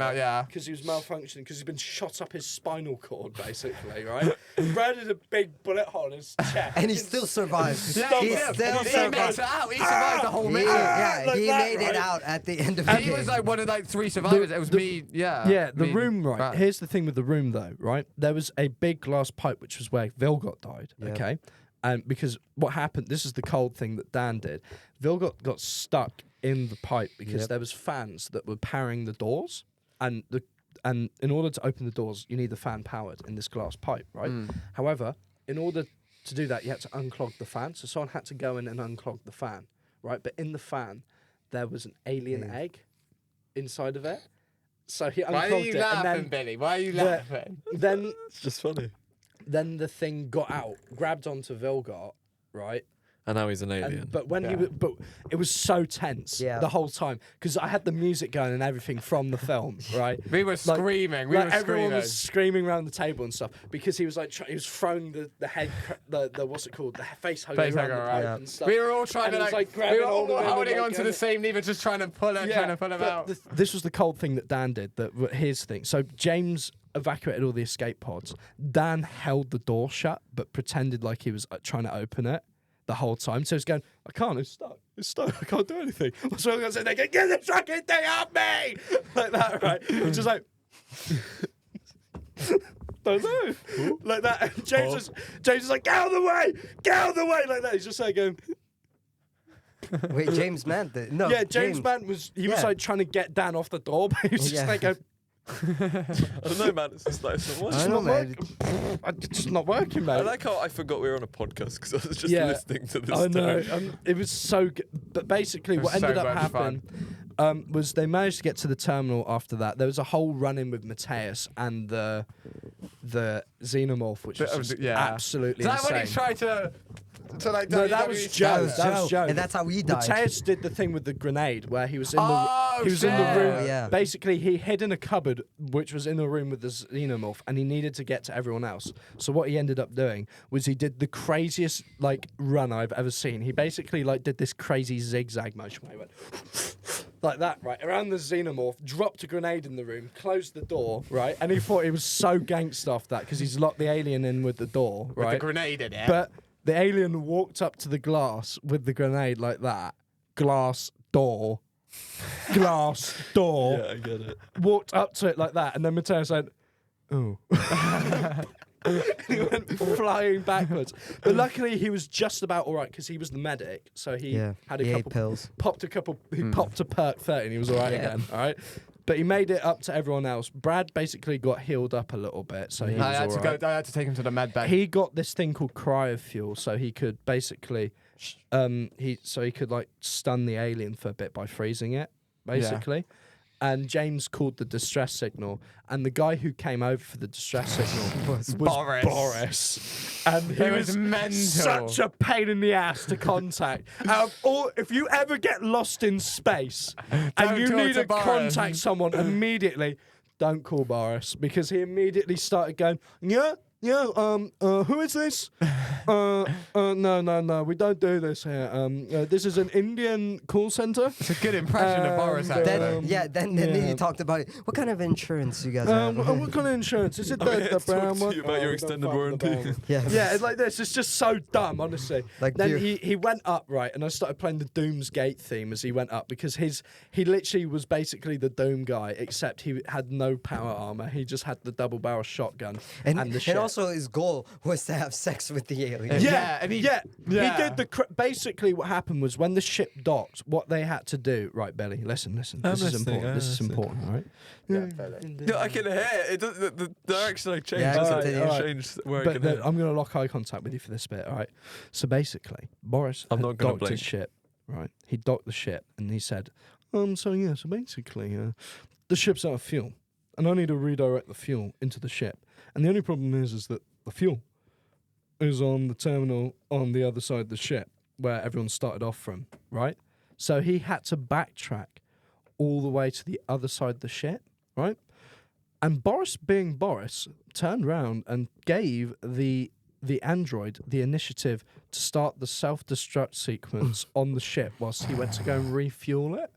D: because he was malfunctioning, because he'd been shot up his spinal cord, basically, right? Brad had a big bullet hole in his chest.
C: And he still survived. He still
A: He made
C: survived.
A: it out. He survived the whole mission.
C: Yeah, he
D: that,
C: made it
D: right?
C: out at the end of the
A: And
C: game.
A: he was like one of like 3 survivors. It was me,
D: Yeah, the
A: me,
D: room, right?
A: Brad.
D: Here's the thing with the room, though, right? There was a big glass pipe, which was where Vilgot died, okay? And because what happened, this is the cold thing that Dan did. Vilgot got stuck in the pipe because there was fans that were powering the doors, and in order to open the doors, you need the fan powered in this glass pipe, right? However, in order to do that, you had to unclog the fan. So someone had to go in and unclog the fan, right? But in the fan, there was an alien egg inside of it. So he unclogged
A: Why are you
D: it,
A: laughing,
D: and then
A: Billy? Why are you laughing?
D: then
B: It's just funny.
D: then the thing got out, grabbed onto Vilgot, right?
B: And now he's an alien.
D: But when he was, but it was so tense the whole time because I had the music going and everything from the film, right?
A: We were screaming. We were
D: Everyone
A: screaming.
D: was screaming around the table and stuff because he was like he was throwing the head, the what's it called, the face hugger
A: Face
D: around
A: hugger,
D: the
A: right.
D: pipe and stuff.
A: We were all trying
D: And
A: to
D: it was,
A: like, we
D: grabbing
A: were all
D: hold of him and,
A: holding
D: like,
A: onto
D: going-
A: the same lever, just trying to pull it, trying to pull him
D: but
A: out.
D: this was the cold thing that Dan did. Here's the thing. So James evacuated all the escape pods. Dan held the door shut, but pretended like he was trying to open it the whole time. So he's going, "I can't. It's stuck. It's stuck. I can't do anything." So I'm going to say, "They get the fucking thing off me!" Like that, right? Which is like. Don't know. Like that. And James is like, "Get out of the way! Get out of the way!" Like that. He's just like going.
C: Wait, James Mann? No.
D: Yeah, James Mann was like trying to get Dan off the door, but he was just like going.
B: I don't know, man. It's just like, it's not
C: I
B: working.
C: know, man.
D: It's just not working, mate.
B: I like how I forgot we were on a podcast because I was just
D: Yeah,
B: listening to this.
D: I know.
B: story.
D: It was so good. But basically, what
A: was so
D: ended up
A: much
D: happening was they managed to get to the terminal after that. There was a whole run-in with Mateus and the xenomorph, which was just absolutely
A: Is that when
D: insane.
A: he tried to like?
D: No, that
A: WWE
D: was
A: style?
D: Joe. That was Joe.
C: And that's how he died.
D: Mateus did the thing with the grenade where he was in
A: Oh,
D: the in the
A: shit.
D: room.
C: Yeah.
D: Basically, he hid in a cupboard which was in a room with the xenomorph, and he needed to get to everyone else. So what he ended up doing was he did the craziest like run I've ever seen. He basically like did this crazy zigzag motion where he went like that, right, around the xenomorph, dropped a grenade in the room, closed the door, right, and he thought he was so gangsta off that because he's locked the alien in with the door,
A: With
D: right,
A: the grenade in it.
D: but the alien walked up to the glass with the grenade like that. Glass door. Glass door.
B: Yeah, I get it.
D: Walked up to it like that. And then Mateus said, "Oh." He went flying backwards. But luckily he was just about all right because he was the medic. So he had a
C: he ate
D: couple
C: pills.
D: He popped a perk 30 and he was all right again. All right. But he made it up to everyone else. Brad basically got healed up a little bit, so he was
A: I had
D: all
A: to
D: right.
A: go. I had to take him to the med bay.
D: He got this thing called cryofuel, so he could basically, he could like stun the alien for a bit by freezing it, basically. And James called the distress signal, and the guy who came over for the distress signal was Boris. And he
A: It was mental.
D: such a pain in the ass to contact. If you ever get lost in space and
A: Don't
D: you
A: talk
D: need
A: to
D: to
A: Boris.
D: contact someone immediately, don't call Boris, because he immediately started going, "Yeah, yeah, who is this? No, we don't do this here. This is an Indian call center.
A: It's a good impression of Boris, actually.
C: Then he talked about what kind of insurance you guys have.
D: What kind of insurance? Is it the brown one?
B: To you about your
D: we don't
B: extended
D: fuck with the
B: warranty.
D: brown one.
C: Yeah.
D: Yeah, it's like this. It's just so dumb, honestly.
C: Like,
D: then
C: do
D: he went up, right, and I started playing the Doom's Gate theme as he went up because he literally was basically the Doom guy, except he had no power armor. He just had the double barrel shotgun and the shit.
C: And also his goal was to have sex with the alien.
A: Yeah, and he
D: He did basically what happened was when the ship docked, what they had to do. Right, Belly, listen. This is important. This is important, right?
B: No, I can hear it. The direction I changed.
C: Yeah,
B: doesn't
C: continue.
B: change where I
D: But
B: can hear.
D: I'm going to lock eye contact with you for this bit, all right? So basically, Boris
B: I'm
D: had
B: not gonna
D: docked his
B: blink.
D: ship, right? He docked the ship and he said, so basically, the ship's out of fuel and I need to redirect the fuel into the ship. And the only problem is that the fuel is on the terminal on the other side of the ship where everyone started off from, right? So he had to backtrack all the way to the other side of the ship, right? And Boris, being Boris, turned around and gave the android the initiative to start the self-destruct sequence on the ship whilst he went to go and refuel it.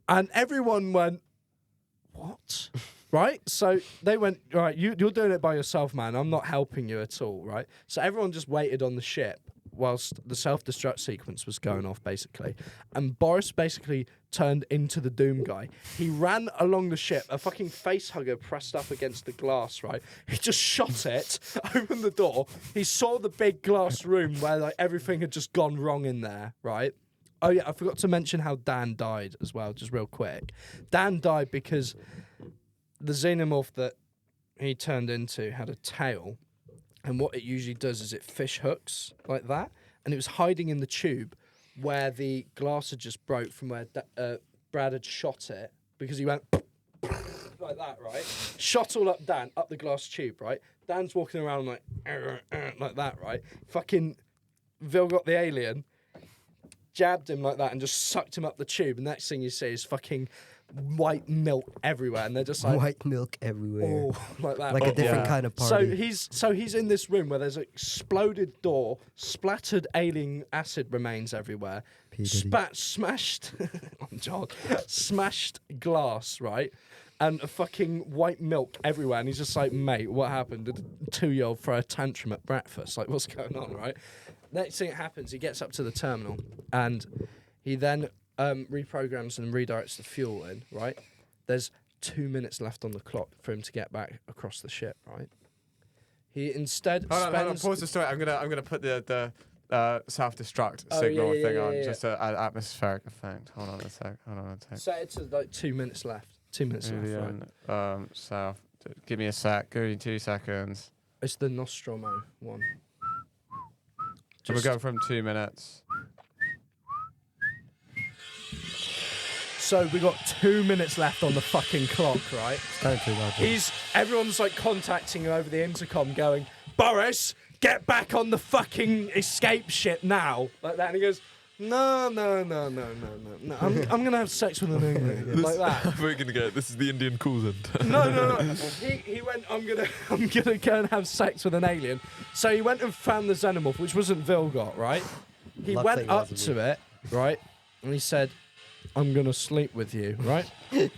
D: And everyone went, what? Right? So they went, right, you're doing it by yourself, man. I'm not helping you at all, right? So everyone just waited on the ship whilst the self-destruct sequence was going off, basically. And Boris basically turned into the Doom guy. He ran along the ship, a fucking face hugger pressed up against the glass, right? He just shot it, opened the door. He saw the big glass room where like everything had just gone wrong in there, right? Oh yeah, I forgot to mention how Dan died as well, just real quick. Dan died because the xenomorph that he turned into had a tail, and what it usually does is it fish hooks like that, and it was hiding in the tube where the glass had just broke from where Brad had shot it, because he went like that, right? Shot all up Dan, up the glass tube, right? Dan's walking around like that, right? Fucking Vil got the alien, jabbed him like that and just sucked him up the tube, and next thing you see is fucking white milk everywhere, and they're just like
C: White milk everywhere.
D: oh, like that,
C: Like a different kind of party.
D: So he's in this room where there's an exploded door, splattered alien acid remains everywhere, smashed smashed glass, right, and a fucking white milk everywhere, and he's just like, mate, what happened? Did a 2-year-old throw a tantrum at breakfast? Like, what's going on, right? Next thing that happens, he gets up to the terminal, and he then reprograms and redirects the fuel in, right? There's 2 minutes left on the clock for him to get back across the ship, right? He instead
A: Hold on, pause the story. I'm gonna put the self-destruct
D: Oh,
A: signal
D: yeah,
A: thing
D: yeah,
A: on,
D: yeah.
A: just to add atmospheric effect. Hold on a sec.
D: set it to like 2 minutes left. 2 minutes left, right?
A: South. Give me a sec. Give me 2 seconds.
D: It's the Nostromo one.
A: So we're going from 2 minutes.
D: So we got 2 minutes left on the fucking clock, right?
C: It's kind of too loud.
D: Everyone's like contacting him over the intercom, going, Boris, get back on the fucking escape ship now, like that. And he goes, no. I'm gonna have sex with an alien, like that.
B: We're gonna go. This is the Indian call center.
D: No. He went, I'm gonna go and have sex with an alien. So he went and found the xenomorph, which wasn't Vilgot, right? He
C: Luckily
D: went
C: it
D: up
C: wasn't
D: to it, right? And he said, I'm gonna sleep with you, right?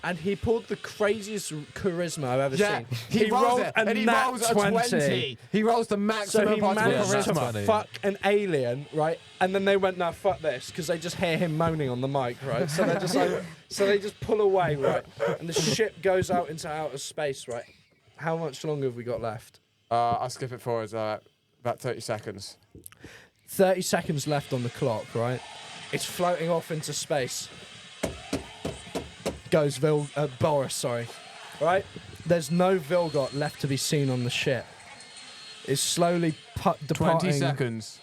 D: And he pulled the craziest charisma I've ever seen.
A: He rolls
D: rolled
A: it,
D: a
A: and he
D: nat
A: rolls a 20. He rolls the
D: So
A: maximum
D: he
A: possible
D: managed to
A: charisma.
D: fuck an alien, right? And then they went, no, fuck this, because they just hear him moaning on the mic, right? So they're just like, so they just pull away, right? And the ship goes out into outer space, right? How much longer have we got left?
A: I'll skip it forward. About 30 seconds.
D: 30 seconds left on the clock, right? It's floating off into space. Goes Boris, sorry. Right? There's no Vilgot left to be seen on the ship. It's slowly
A: 20
D: departing
A: seconds.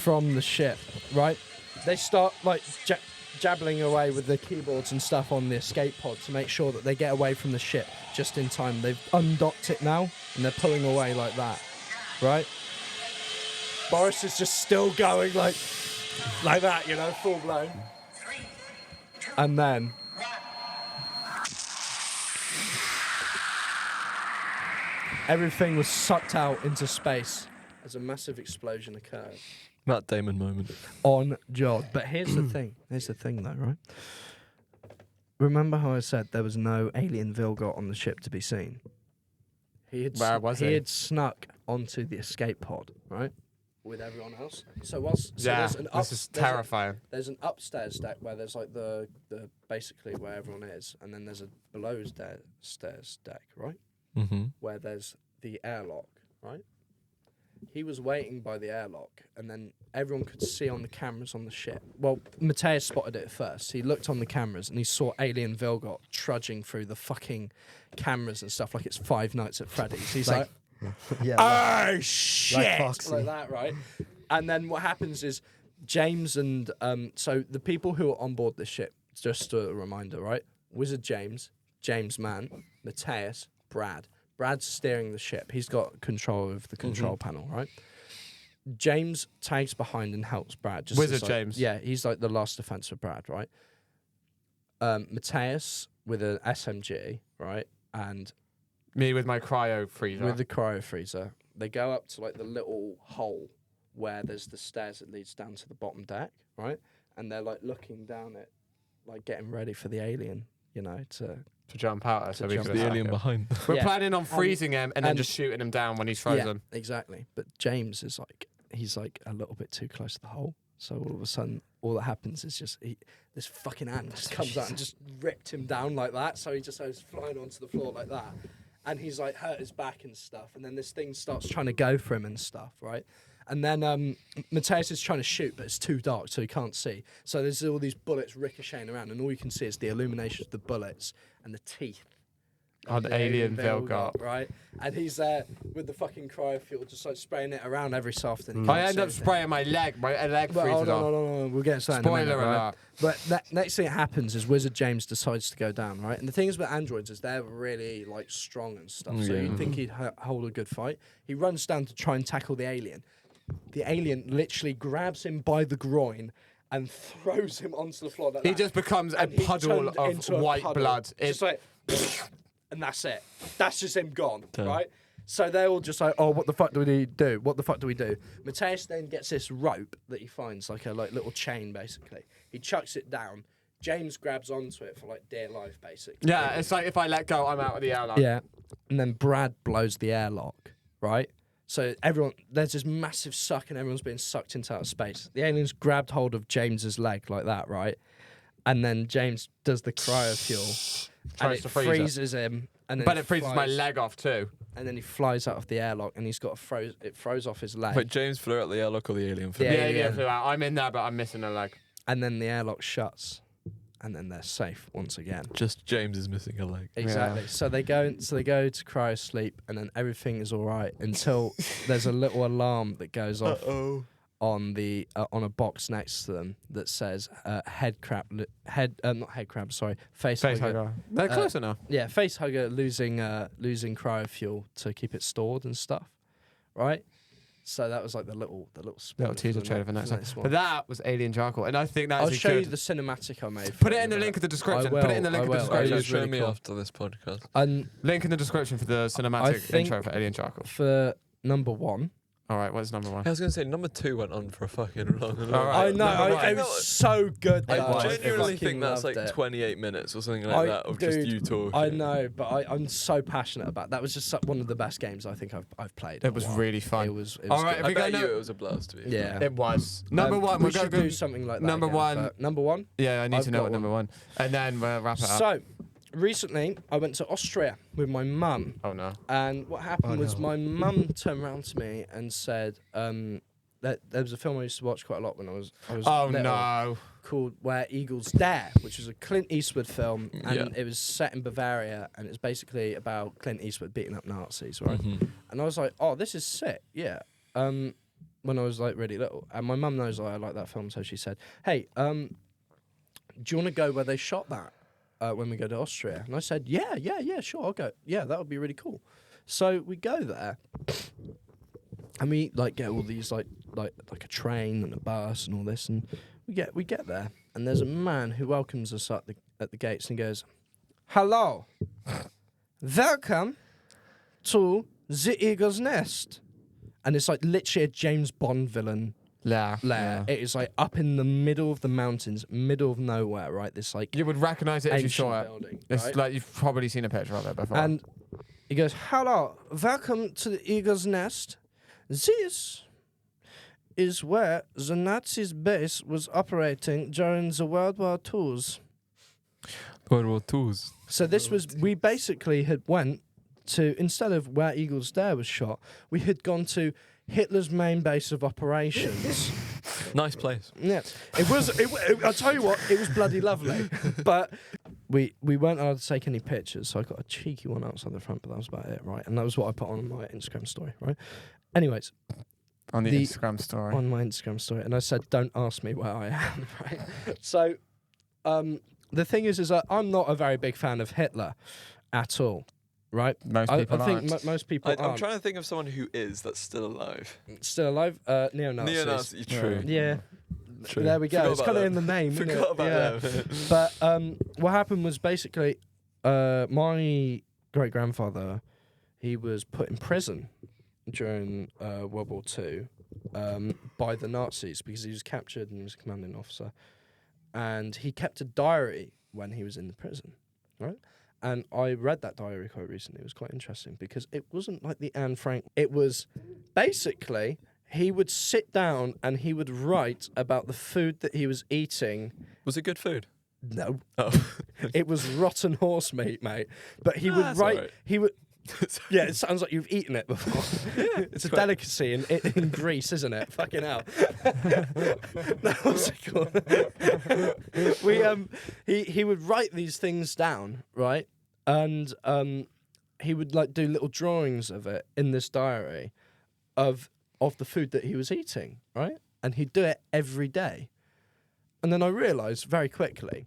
D: from the ship, right? They start like jabbling away with the keyboards and stuff on the escape pod to make sure that they get away from the ship just in time. They've undocked it now and they're pulling away like that, right? Boris is just still going like that, you know, full blown. And then everything was sucked out into space as a massive explosion occurred.
B: Matt Damon moment.
D: On Jod. But here's the thing. Here's the thing, though, right? Remember how I said there was no alien Vilgot on the ship to be seen? He had snuck onto the escape pod, right? With everyone else. So there's an
A: this is terrifying.
D: There's an upstairs deck where there's like the basically where everyone is, and then there's a below stairs deck, right?
B: Mm-hmm.
D: Where there's the airlock, right? He was waiting by the airlock, and then everyone could see on the cameras on the ship. Well, Mateus spotted it first. He looked on the cameras, and he saw Alien Vilgot trudging through the fucking cameras and stuff like it's Five Nights at Freddy's. He's like oh, shit! Like that, right? And then what happens is James and... so the people who are on board the ship, just a reminder, right? Wizard James, James Mann, Mateus, Brad. Brad's steering the ship. He's got control of the control panel, right? James tags behind and helps Brad. Just
A: Wizard
D: like,
A: James.
D: Yeah, he's like the last defense for Brad, right? Mateus with an SMG, right? And
A: me with my cryo freezer.
D: with the cryo freezer. They go up to like the little hole where there's the stairs that leads down to the bottom deck, right? And they're like looking down it, like getting ready for the alien, you know, to
A: jump out. So we
D: jump
A: can
B: The
A: attack
B: alien
A: him.
B: behind.
A: We're
D: Yeah.
A: planning on freezing him and then
D: and-
A: just shooting him down when he's frozen.
D: Yeah, exactly. But James is like, he's like a little bit too close to the hole. So all of a sudden, all that happens is just this fucking ant just comes out and just ripped him down like that. So he just goes flying onto the floor like that. And he's like hurt his back and stuff. And then this thing starts trying to go for him and stuff, right? And then Mateus is trying to shoot, but it's too dark, so he can't see. So there's all these bullets ricocheting around, and all you can see is the illumination of the bullets and the teeth.
A: Oh, the alien Vilgot.
D: Right? And he's there with the fucking cryo fuel, just like spraying it around every so often.
A: I end up spraying my leg. My leg
D: But
A: freezes off.
D: no, we'll get to that in a minute,
A: Spoiler
D: right?
A: alert.
D: But that next thing that happens is Wizard James decides to go down, right? And the thing is about androids is they're really like strong and stuff. So you'd think he'd hold a good fight. He runs down to try and tackle the alien. The alien literally grabs him by the groin and throws him onto the floor like
A: He
D: that.
A: just becomes a
D: And he
A: puddle
D: turned
A: of
D: into a
A: white
D: puddle.
A: blood.
D: Just like, and that's it. That's just him gone, right? So they're all just like, oh, what the fuck do we do? What the fuck do we do? Mateus then gets this rope that he finds, like a little chain, basically. He chucks it down. James grabs onto it for like dear life, basically.
A: Yeah, it's like if I let go, I'm out of the airlock.
D: Yeah. And then Brad blows the airlock, right? So there's this massive suck and everyone's being sucked into outer space. The aliens grabbed hold of James's leg like that, right? And then James does the cryo fuel.
A: Tries
D: and
A: to
D: it
A: freeze it.
D: freezes him. And then
A: But
D: he
A: it freezes my
D: flies-
A: leg off too.
D: And then he flies out of the airlock and he's got it froze off his leg.
B: Wait, James flew out the airlock or the alien flew?
D: Yeah,
A: The
D: yeah,
A: alien
D: yeah.
A: flew out. I'm in there, but I'm missing a leg.
D: And then the airlock shuts. And then they're safe once again.
B: Just James is missing a leg.
D: Exactly. So they go to cryo sleep, and then everything is all right until there's a little alarm that goes off on the on a box next to them that says not head crab, sorry, face hugger.
A: They're close enough.
D: Yeah, face hugger losing cryo fuel to keep it stored and stuff, right? So that was like the little spoiler
A: Teaser
D: for the
A: trailer for next
D: next
A: one.
D: one.
A: But that was Alien Charcoal, and I think that's
D: I'll
A: a
D: show you
A: good.
D: the cinematic I made.
A: Put it in the link in the description. Put it in the link in the
D: I will.
B: Oh,
D: It
B: you
A: description.
D: was
B: show
D: really
B: me
D: cool.
B: after this podcast.
D: And
A: Link in the description for the
D: I
A: cinematic
D: think-
A: intro for Alien Charcoal.
D: for number one,
A: All right, what's number one?
B: I was going to say, number 2 went on for a fucking long and
A: All right.
D: I know
A: number one.
D: it was so good.
B: I
D: though.
B: genuinely
D: fucking
B: think that's
D: loved
B: like
D: it.
B: 28 minutes or something like
D: I-
B: that of
D: dude,
B: just you talking.
D: I know, but I'm so passionate about that. Was just one of the best games I think I've played. in
A: It
D: a
A: was
D: while.
A: really fun.
D: It was
A: All right,
D: good.
A: if
B: I
A: we go
B: bet
A: no-
B: you it was a blast to be.
D: Yeah.
A: It was number one.
D: We
A: We're
D: should
A: going
D: do something like that.
A: number
D: again,
A: one.
D: but number one.
A: Yeah, I need
D: I've
A: to know
D: got
A: what number one, and then we'll wrap it up.
D: So, recently I went to Austria with my mum,
A: Oh no.
D: and what happened was my mum turned around to me and said that there was a film I used to watch quite a lot when I was
A: Oh
D: little,
A: no.
D: called Where Eagles Dare, which was a Clint Eastwood film, and
B: Yeah.
D: it was set in Bavaria, and it's basically about Clint Eastwood beating up Nazis, right?
B: Mhm.
D: And I was like, oh, this is sick, yeah. When I was like really little, and my mum knows I like that film, so she said, hey, do you want to go where they shot that when we go to Austria? And I said, yeah, sure, I'll go. Yeah, that would be really cool. So we go there, and we like get all these like a train and a bus and all this, and we get there, and there's a man who welcomes us at the gates and goes, "Hello, welcome to the eagle's nest. And it's like literally a James Bond villain
A: Yeah.
D: lair. It is like up in the middle of the mountains, middle of nowhere, right? This like
A: You would recognize it if you
D: ancient
A: saw it.
D: building.
A: It's
D: right?
A: like you've probably seen a picture of it before.
D: And he goes, "Hello, welcome to the eagle's nest. This is where the Nazis' base was operating during the World War IIs."
B: World War II's.
D: So this was, we basically had went to, instead of where Eagle's Dare was shot, we had gone to Hitler's main base of operations.
B: Nice place.
D: Yeah, it was. I'll tell you what, it was bloody lovely. But we weren't allowed to take any pictures, so I got a cheeky one outside the front, but that was about it, right? And that was what I put on my Instagram story, right? Anyways,
A: on the
D: the-
A: Instagram story.
D: on my Instagram story, and I said, "Don't ask me where I am." Right. So, the thing is that I'm not a very big fan of Hitler at all. Right.
A: Most
D: I
A: people
D: think
A: aren't.
D: most people
B: I'm
D: aren't.
B: trying to think of someone who is that's still alive.
D: Still alive. Neo-Nazis.
B: Neo-Nazi, true.
D: Yeah.
B: True.
D: There we go.
B: Forgot
D: It's
B: about
D: kind of
B: them.
D: in the name. isn't
B: Forgot
D: it?
B: about
D: Yeah.
B: them.
D: But what happened was basically my great-grandfather, he was put in prison during World War II by the Nazis because he was captured and he was a commanding officer. And he kept a diary when he was in the prison, right? And I read that diary quite recently. It was quite interesting because it wasn't like the Anne Frank. It was basically he would sit down and he would write about the food that he was eating.
B: Was it good food?
D: No,
B: Oh.
D: it was rotten horse meat, mate. But he would
B: That's
D: write.
B: alright.
D: He would. Yeah, it sounds like you've eaten it before. It's a delicacy in Greece, isn't it? Fucking hell. No, what's it called? He would write these things down, right? And he would like do little drawings of it in this diary of the food that he was eating, right? And he'd do it every day. And then I realised very quickly,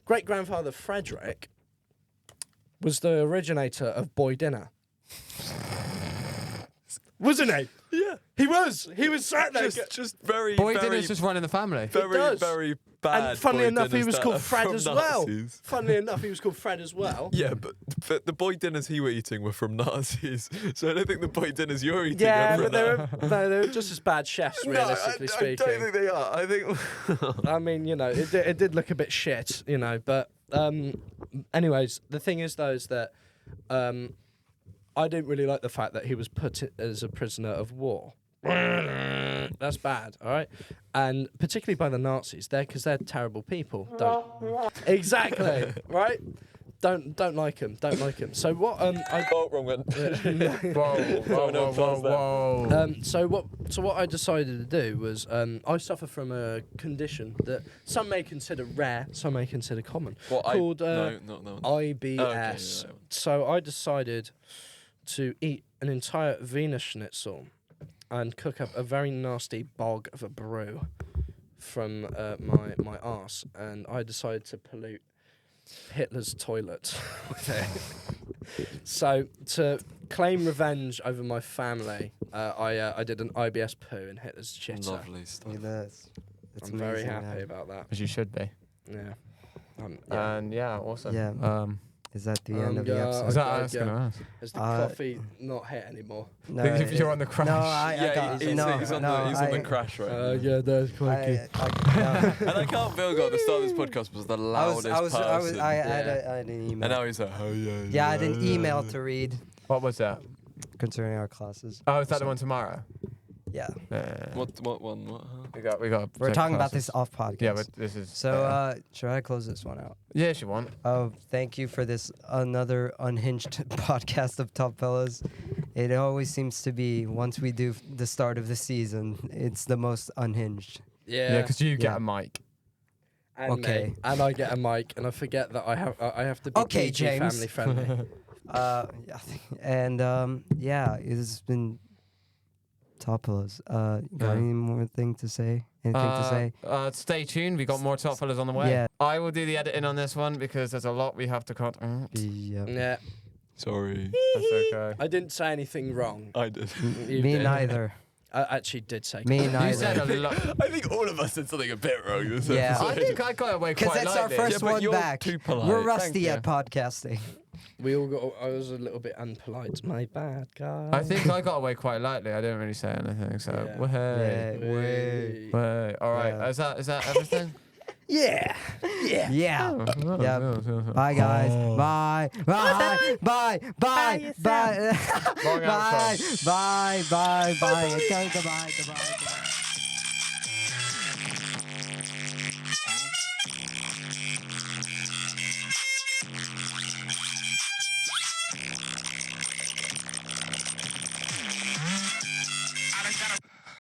D: great-grandfather Frederick was the originator of boy dinner. Wasn't he?
B: Yeah.
D: He was. He was sat there.
B: Just very,
A: Boy
B: very,
A: dinner's just running the family.
B: very,
D: does.
B: very bad.
D: And funnily
B: boy
D: enough, he
B: dinners
D: was
B: that
D: called
B: are
D: Fred
B: from
D: as well.
B: Nazis.
D: Funnily enough, he was called Fred as well.
B: Yeah, but the boy dinners he were eating were from Nazis, so I don't think the boy dinners you're eating
D: Yeah,
B: are from
D: but they were just as bad chefs, realistically
B: I
D: speaking.
B: don't think they are. I think.
D: I mean, you know, it did look a bit shit, you know. But anyways, the thing is, though, is that I didn't really like the fact that he was put as a prisoner of war. That's bad, all right? And particularly by the Nazis, because they're terrible people. Don't exactly, right? Don't like them. Don't like them. So what?
B: Oh, wrong one.
A: Whoa.
D: So what I decided to do was I suffer from a condition that some may consider rare, some may consider common, called
B: no, not that one.
D: IBS.
B: Oh, okay, yeah, that one.
D: So I decided to eat an entire Wiener Schnitzel and cook up a very nasty bog of a brew from my arse, and I decided to pollute Hitler's toilet with it. So to claim revenge over my family, I did an IBS poo in Hitler's chitter.
B: Lovely stuff.
C: That's
D: I'm very
C: amazing,
D: happy
C: man.
D: about that.
A: As you should be.
D: Yeah.
A: And yeah, awesome.
C: Yeah. Is that the end of the episode?
A: Is that
D: Okay,
A: I was
D: yeah.
A: gonna ask?
D: Is the
C: Uh,
D: coffee not hit anymore?
C: No,
A: If you're on the crash.
C: No, I
B: Yeah,
C: got
B: he's
C: no,
B: on
C: no,
B: the crash right now.
D: Yeah, that's quite good.
B: And I can't feel at the start of this podcast was the loudest person.
C: I had an email.
B: And now he's like, oh yeah.
C: Yeah, I had an email to read
A: What was that?
C: concerning our classes.
A: Oh, is that the one tomorrow?
C: Yeah.
B: What one? What? Huh?
A: We got.
C: We're
A: check
C: talking about
A: classes.
C: this off podcast.
A: Yeah, but this is.
C: So, should I close this one out?
A: yeah, if you want.
C: Oh, thank you for this another unhinged podcast of Top Fellas. It always seems to be, once we do the start of the season, it's the most unhinged.
A: Yeah, because you get
C: Yeah.
A: a mic.
D: And
C: Okay.
D: me. And I get a mic, and I forget that I have to be
C: Okay,
D: PG
C: James.
D: family friendly.
C: Yeah, and yeah, it's been Top Fellas. Got
A: Yeah.
C: any more thing to say? Anything to say?
A: Stay tuned. We got more top fellas on the way.
C: Yeah.
A: I will do the editing on this one because there's a lot we have to cut.
C: Yeah.
D: Yeah.
B: Sorry,
A: That's okay.
D: I didn't say anything wrong.
B: I did.
D: You
C: Me
D: did.
C: neither.
D: I actually did say.
C: Me
A: You said
C: neither.
A: a lot.
B: I think all of us did something a bit wrong this
C: Yeah.
A: I
B: episode.
A: think I got away
C: Because
A: quite
C: that's our
A: lightly.
C: first
B: Yeah, but
C: one
B: you're
C: back.
B: too polite.
C: We're
B: Thank
C: rusty
B: you.
C: at podcasting.
D: We all got. I was a little bit unpolite. My bad, guys.
A: I think I got away quite lightly. I didn't really say anything. So,
D: Yeah.
A: way.
C: Yeah, way.
A: Way. All right.
C: Yeah.
A: Is that everything?
D: Yeah. Yeah.
C: Yeah. Yeah.
A: Bye,
C: Bye, guys. Bye. Bye. Bye. Bye. Bye.
E: yourself.
C: Bye.
A: Long
C: Bye.
A: outro.
C: Bye. Bye. Bye. Goodbye. Goodbye. Goodbye.